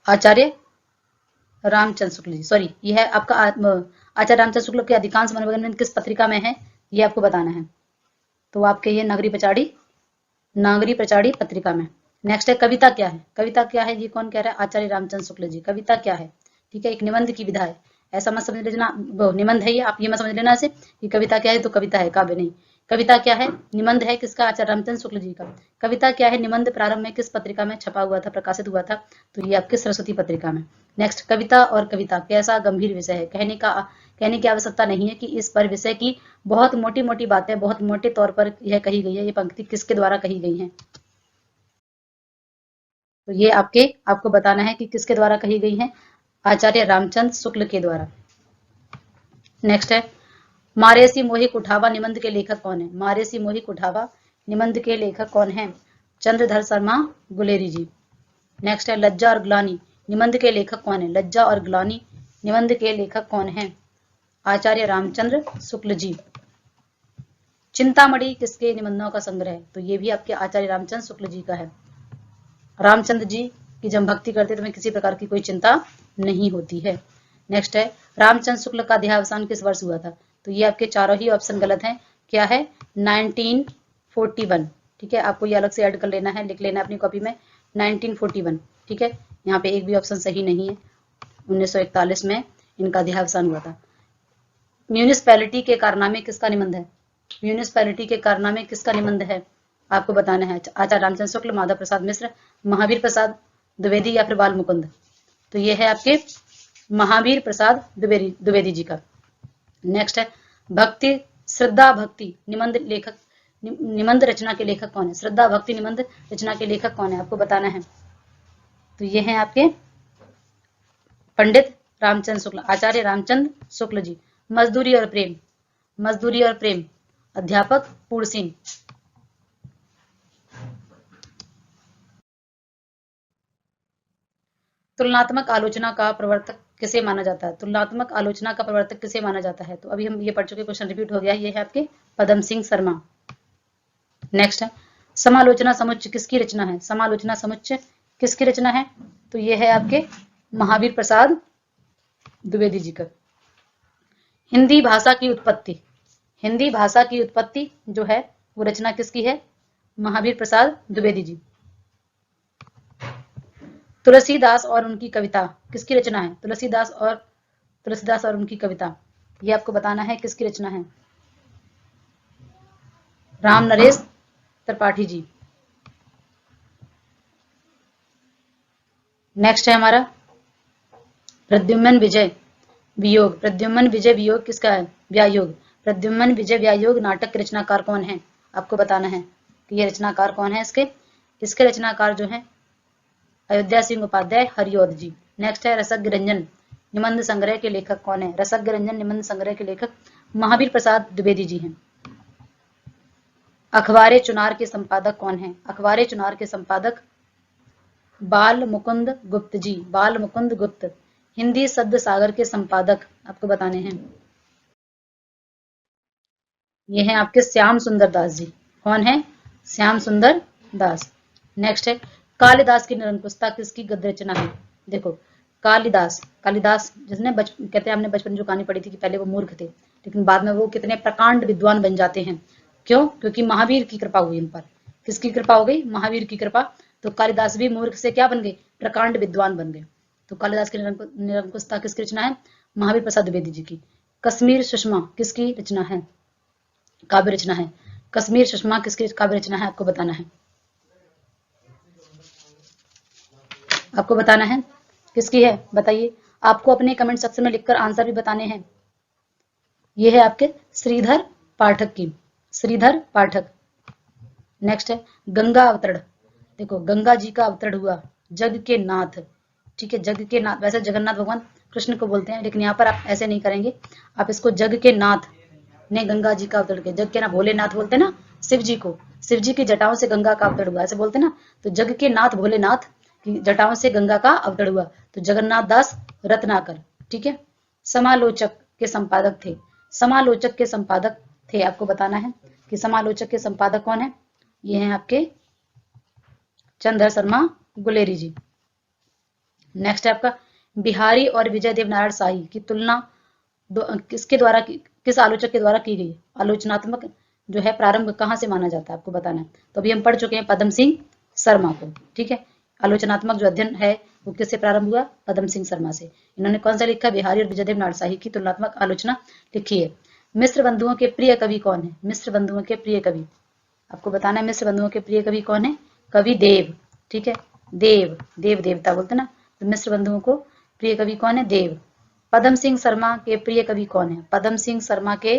आचार्य रामचंद्र शुक्ल जी, सॉरी, ये है आपका आचार्य रामचंद्र शुक्ल के अधिकांश मनोवैज्ञानिक किस पत्रिका में है, ये आपको बताना है। तो आपके ये नागरी प्रचारी पत्रिका में। नेक्स्ट है, कविता क्या है, कविता क्या है, ये कौन कह रहा है, आचार्य रामचंद्र शुक्ल जी। कविता क्या है, ठीक है, एक निबंध की विधा है, ऐसा मत समझ लेना निबंध है ये, आप ये मत समझ लेना ऐसे कि कविता क्या है तो कविता है, काव्य नहीं। कविता क्या है, निबंध है, किसका, आचार्य रामचंद्र शुक्ल जी का। कविता क्या है, निबंध प्रारंभ में किस पत्रिका में छपा हुआ था, प्रकाशित हुआ था, तो ये आपके सरस्वती पत्रिका में। नेक्स्ट, कविता और कविता कैसा गंभीर विषय है, कहने की आवश्यकता नहीं है कि इस पर विषय की बहुत मोटी मोटी बातें, बहुत मोटे तौर पर यह कही गई है। ये पंक्ति किसके द्वारा कही गई है, तो ये आपको बताना है कि किसके द्वारा कही गई है, आचार्य रामचंद्र शुक्ल के द्वारा। नेक्स्ट है, मारेसी मोही कुठावा निबंध के लेखक कौन है, मारेसी मोही कुठावा निबंध के लेखक कौन है, चंद्रधर शर्मा गुलेरी जी। नेक्स्ट है, लज्जा और ग्लानि निबंध के लेखक कौन है, लज्जा और ग्लानि निबंध के लेखक कौन है, आचार्य रामचंद्र शुक्ल जी। चिंतामणि किसके निबंधों का संग्रह है, तो ये भी आपके आचार्य रामचंद्र शुक्ल जी का है। रामचंद्र जी की जब भक्ति करते तो हमें किसी प्रकार की कोई चिंता नहीं होती है। नेक्स्ट है, रामचंद्र शुक्ल का देहावसान किस वर्ष हुआ था, तो ये आपके चारों ही ऑप्शन गलत हैं। क्या है, 1941, ठीक है, आपको ये अलग से ऐड कर लेना है, लिख लेना है अपनी कॉपी में 1941, ठीक है, यहाँ पे एक भी ऑप्शन सही नहीं है। 1941 में इनका देहावसान हुआ था। म्यूनिसपैलिटी के कारनामे किसका निबंध है, म्यूनिसपैलिटी के कारनामे किसका निबंध है, आपको बताना है, आचार्य रामचंद्र शुक्ल, माधव प्रसाद मिश्र, महावीर प्रसाद द्विवेदी या फिर बाल मुकुंद। तो ये है आपके महावीर प्रसाद द्विवेदी जी का। नेक्स्ट है, भक्ति श्रद्धा भक्ति निबंध रचना के लेखक कौन है, श्रद्धा भक्ति निबंध रचना के लेखक कौन है, आपको बताना है। तो ये हैं आपके पंडित रामचंद्र शुक्ल, आचार्य रामचंद्र शुक्ल जी। मजदूरी और प्रेम अध्यापक पूर्ण सिंह। तुलनात्मक आलोचना का प्रवर्तक किसे माना जाता है, तुलनात्मक आलोचना का प्रवर्तक किसे माना जाता है, तो अभी हम ये पढ़ चुके, क्वेश्चन रिपीट हो गया, ये है आपके पदम सिंह शर्मा। नेक्स्ट है, समालोचना समुच्चय किसकी रचना है, समालोचना समुच्चय किसकी रचना है, तो ये है आपके महावीर प्रसाद द्विवेदी जी का। हिंदी भाषा की उत्पत्ति जो है वो रचना किसकी है, महावीर प्रसाद द्विवेदी जी। तुलसीदास और उनकी कविता किसकी रचना है, तुलसीदास और उनकी कविता, ये आपको बताना है किसकी रचना है, राम नरेश त्रिपाठी जी। नेक्स्ट है हमारा प्रद्युम्न विजय वियोग किसका है, व्यायोग। प्रद्युम्न विजय व्यायोग नाटक के रचनाकार कौन है, आपको बताना है कि ये रचनाकार कौन है इसके रचनाकार जो है अयोध्या सिंह उपाध्याय हरिऔध जी। नेक्स्ट है, रसज्ञ रंजन निबंध संग्रह के लेखक कौन है, रसज्ञ रंजन निबंध संग्रह के लेखक महावीर प्रसाद द्विवेदी जी हैं। अखबारे चुनार के संपादक कौन है, अखबारे चुनार के संपादक बाल मुकुंद गुप्त जी, बाल मुकुंद गुप्त। हिंदी शब्द सागर के संपादक आपको बताने हैं, ये हैं आपके श्याम सुंदर दास जी। कौन है, श्याम सुंदर दास। नेक्स्ट है, कालिदास की निरंकुशता किसकी गद्य रचना है, देखो कालिदास जिसने कहते हैं हमने बचपन जो कहानी पढ़ी थी कि पहले वो मूर्ख थे लेकिन बाद में वो कितने प्रकांड विद्वान बन जाते हैं, क्यों, क्योंकि महावीर की कृपा हुई इन पर। किसकी कृपा हो गई, महावीर की कृपा। तो कालिदास भी मूर्ख से क्या बन गए, प्रकांड विद्वान बन गए। तो कालिदास की निरंकुशता किसकी रचना है, महावीर प्रसाद द्विवेदी जी की। कश्मीर सुषमा किसकी रचना है, काव्य रचना है। कश्मीर सुषमा किसकी काव्य रचना है, आपको बताना है। आपको बताना है किसकी है, बताइए। आपको अपने कमेंट सेक्शन में लिखकर आंसर भी बताने हैं। ये है आपके श्रीधर पाठक की, श्रीधर पाठक। नेक्स्ट है गंगा अवतरण। देखो गंगा जी का अवतरण हुआ, जग के नाथ, ठीक है, जग के नाथ। वैसे जगन्नाथ भगवान कृष्ण को बोलते हैं, लेकिन यहाँ पर आप ऐसे नहीं करेंगे, आप इसको जग के नाथ ने गंगा जी का अवतरण किया। जग के ना भोलेनाथ बोलते ना शिव जी को, शिव जी की जटाओं से गंगा का अवतरण हुआ, ऐसे बोलते ना। तो जग के नाथ भोलेनाथ की जटाओं से गंगा का अवतरण हुआ, तो जगन्नाथ दास रत्नाकर, ठीक है। समालोचक के संपादक थे, समालोचक के संपादक थे, आपको बताना है कि समालोचक के संपादक कौन है। ये हैं आपके चंद्र शर्मा गुलेरी जी। नेक्स्ट है आपका बिहारी और विजय देव नारायण शाही की तुलना किसके द्वारा, किस आलोचक के द्वारा की गई। आलोचनात्मक जो है प्रारंभ कहाँ से माना जाता है, आपको बताना है। तो अभी हम पढ़ चुके हैं पद्म सिंह शर्मा को, ठीक है। आलोचनात्मक जो अध्ययन है वो किससे प्रारंभ हुआ, पद्म सिंह शर्मा से। इन्होंने कौन सा लिखा, बिहारी और विजय देव नारायण शाही की तुलनात्मक आलोचना लिखी है। मिश्र बंधुओं के प्रिय कवि कौन है, मिश्र बंधुओं के प्रिय कवि, आपको बताना है मिश्र बंधुओं के प्रिय कवि कौन है, कवि देव, ठीक है। देव, देव देवता बोलते ना, तो मिश्र बंधुओं को प्रिय कवि कौन है, देव। पद्म सिंह शर्मा के प्रिय कवि कौन है, पद्म सिंह शर्मा के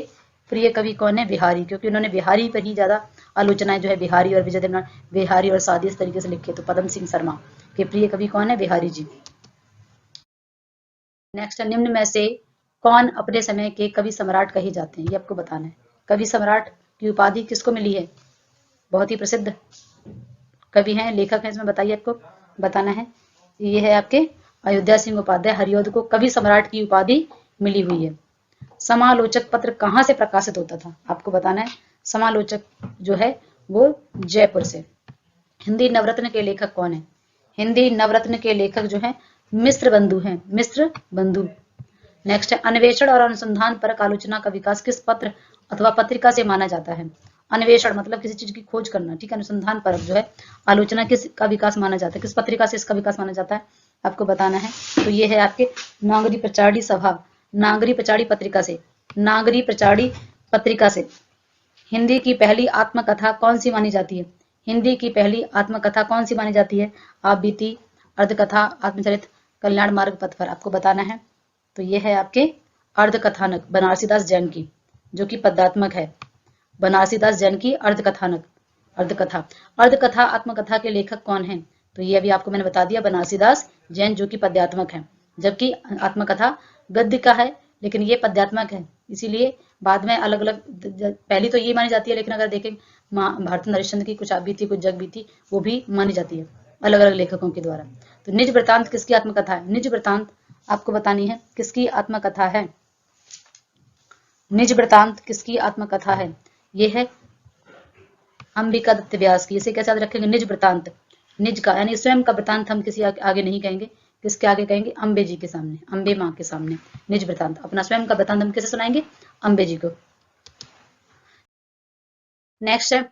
प्रिय कवि कौन है, बिहारी, क्योंकि उन्होंने बिहारी पर ही ज्यादा आलोचनाएं जो है बिहारी और विजय देव, बिहारी और सादी इस तरीके से लिखे। तो पद्म सिंह शर्मा के प्रिय कवि कौन है, बिहारी जी। नेक्स्ट, निम्न में से कौन अपने समय के कवि सम्राट कहे जाते हैं, ये आपको बताना है। कवि सम्राट की उपाधि किसको मिली है, बहुत ही प्रसिद्ध कवि हैं, लेखक हैं, इसमें बताइए, आपको बताना है। ये है आपके अयोध्या सिंह उपाध्याय, हरिऔध को कवि सम्राट की उपाधि मिली हुई है। समालोचक पत्र कहाँ से प्रकाशित होता था, आपको बताना है। समालोचक जो है वो जयपुर से। हिंदी नवरत्न के लेखक कौन है, हिंदी नवरत्न के लेखक जो है मिश्र बंधु हैं, मिश्र बंधु। नेक्स्ट है अन्वेषण और अनुसंधान परक आलोचना का विकास किस पत्र अथवा पत्रिका से माना जाता है। अन्वेषण मतलब किसी चीज की खोज करना, ठीक है। अनुसंधान परक जो है आलोचना किस का विकास माना जाता है, किस पत्रिका से इसका विकास माना जाता है, आपको बताना है। तो ये है आपके नागरी प्रचारी सभा, नागरी प्रचारी पत्रिका से, नागरी प्रचारी पत्रिका से। हिंदी की पहली आत्मकथा कौन सी मानी जाती है, हिंदी की पहली आत्मकथा कौन सी मानी जाती है, आप बीती, अर्धकथा, आत्मचरित, कल्याण मार्ग पथ पर, आपको बताना है। तो ये है आपके अर्धकथानक बनारसीदास जैन की, जो कि पद्यात्मक है। बनारसीदास जैन की अर्धकथानक, अर्धकथा। अर्धकथा आत्मकथा के लेखक कौन है, तो ये अभी आपको मैंने बता दिया, बनारसीदास जैन, जो कि पद्यात्मक है। जबकि आत्मकथा गद्य का है, लेकिन ये पद्यात्मक है, इसीलिए बाद में अलग अलग, पहली तो ये मानी जाती है, लेकिन अगर देखें भारत नरेशचंद्र की कुछ आप बीती, कुछ जग बीती, वो भी मानी जाती है अलग अलग लेखकों के द्वारा। तो निज वृतांत किसकी आत्मकथा है, निज वृतांत आपको बतानी है किसकी आत्मकथा है, निज वृतांत किसकी आत्मकथा है, ये है अंबिका दत्त व्यास की। इसे कैसे याद रखेंगे, निज वृतांत, निज का यानी स्वयं का वृतांत हम किसी आगे नहीं कहेंगे, किसके आगे कहेंगे, अम्बे जी के सामने, अम्बे माँ के सामने। निज वृतांत, अपना स्वयं का वृतांत हम कैसे सुनाएंगे, अम्बे जी को। नेक्स्ट है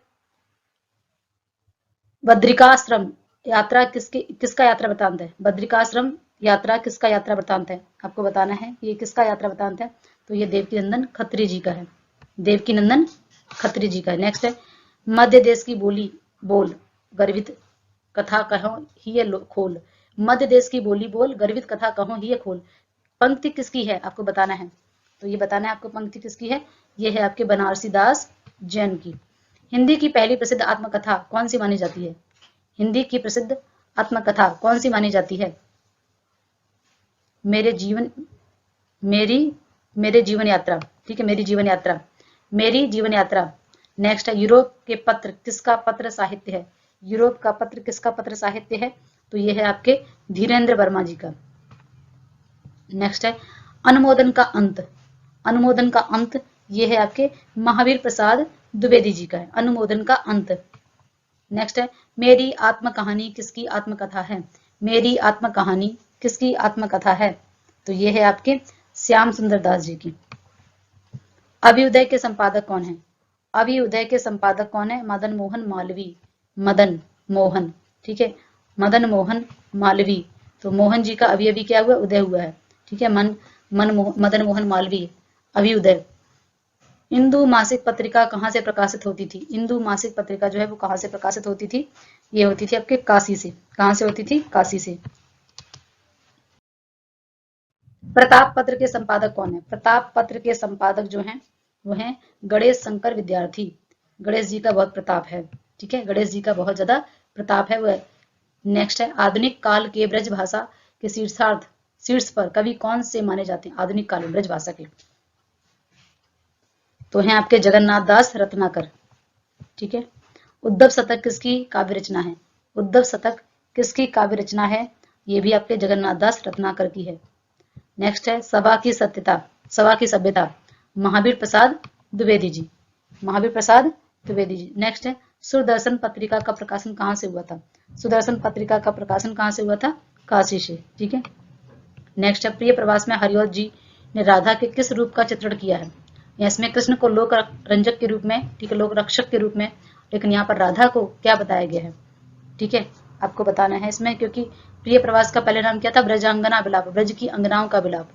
बद्रिकाश्रम यात्रा किसका यात्रा वृतांत है, बद्रिकाश्रम यात्रा किसका यात्रा वृतांत है, आपको बताना है ये किसका यात्रा वृतांत है। तो ये देवकीनंदन खत्री जी का है, देवकीनंदन खत्री जी का है। नेक्स्ट है मध्य देश की बोली बोल गर्वित कथा कहो ही खोल, मध्य देश की बोली बोल गर्वित कथा कहो ही खोल, पंक्ति किसकी है, आपको बताना है। तो ये बताना है आपको पंक्ति किसकी है, ये है आपके बनारसीदास जैन की। हिंदी की पहली प्रसिद्ध आत्मकथा कौन सी मानी जाती है, हिंदी की प्रसिद्ध आत्मकथा कौन सी मानी जाती है, मेरे जीवन यात्रा, ठीक है, मेरी जीवन यात्रा, मेरी जीवन यात्रा। नेक्स्ट है यूरोप के पत्र किसका पत्र साहित्य है, यूरोप का पत्र किसका पत्र साहित्य है, तो ये है आपके धीरेन्द्र वर्मा जी का। नेक्स्ट है अनुमोदन का अंत, अनुमोदन का अंत, ये है आपके महावीर प्रसाद द्विवेदी जी का है, अनुमोदन का अंत। नेक्स्ट है मेरी आत्मकहानी किसकी आत्मकथा है, मेरी आत्मकहानी किसकी आत्मकथा है, तो ये है आपके श्याम सुंदर दास जी की। अभ्युदय के संपादक कौन है, अभ्युदय के संपादक कौन है, मदन मोहन मालवीय, मदन मोहन, ठीक है, मदन मोहन मालवीय। तो मोहन जी का अभी अभी क्या हुआ, उदय हुआ है, ठीक है, मदन मोहन मालवीय, अभ्युदय। इंदु मासिक पत्रिका कहाँ से प्रकाशित होती थी, इंदु मासिक पत्रिका जो है वो कहाँ से प्रकाशित होती थी, ये होती थी आपके काशी से, कहाँ से होती थी, काशी से। प्रताप पत्र के संपादक कौन है? प्रताप पत्र के संपादक जो हैं वो हैं गणेश शंकर विद्यार्थी। गणेश जी का बहुत प्रताप है, ठीक है, गणेश जी का बहुत ज्यादा प्रताप है वो। नेक्स्ट है आधुनिक काल के ब्रज भाषा के शीर्ष पर कवि कौन से माने जाते हैं? आधुनिक काल में ब्रज भाषा के तो हैं आपके जगन्नाथ दास रत्नाकर, ठीक है। उद्धव शतक किसकी काव्य रचना है? उद्धव शतक किसकी काव्य रचना है? ये भी आपके जगन्नाथ दास रत्नाकर की है। नेक्स्ट है सभा की सभ्यता महावीर प्रसाद द्विवेदी जी, महावीर प्रसाद द्विवेदी जी। नेक्स्ट है सुदर्शन पत्रिका का प्रकाशन कहाँ से हुआ था? सुदर्शन पत्रिका का प्रकाशन कहाँ से हुआ था? काशी से, ठीक है। नेक्स्ट है प्रिय प्रवास में हरिऔध जी ने राधा के किस रूप का चित्रण किया है? इसमें कृष्ण को लोक रंजक के रूप में, ठीक है, लोक रक्षक के रूप में, लेकिन यहाँ पर राधा को क्या बताया गया है, ठीक है, आपको बताना है इसमें, क्योंकि प्रिय प्रवास का पहले नाम क्या था? ब्रजांगना विलाप, ब्रज की अंगनाओं का विलाप।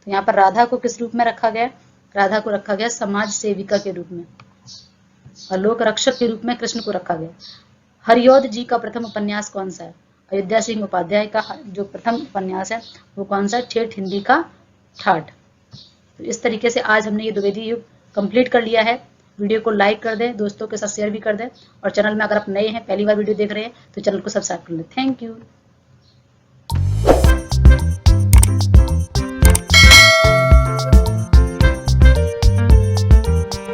तो यहाँ पर राधा को किस रूप में रखा गया? राधा को रखा गया समाज सेविका के रूप में, और लोक रक्षक के रूप में कृष्ण को रखा गया। हरिऔध जी का प्रथम उपन्यास कौन सा है? अयोध्या सिंह उपाध्याय का जो प्रथम उपन्यास है वो कौन सा है? ठेठ हिंदी का ठाठ। तो इस तरीके से आज हमने ये द्विवेदी युग कंप्लीट कर लिया है। वीडियो को लाइक कर दें, दोस्तों के साथ शेयर भी कर दें, और चैनल में अगर आप नए हैं, पहली बार वीडियो देख रहे हैं, तो चैनल को सब्सक्राइब कर लें। Thank you.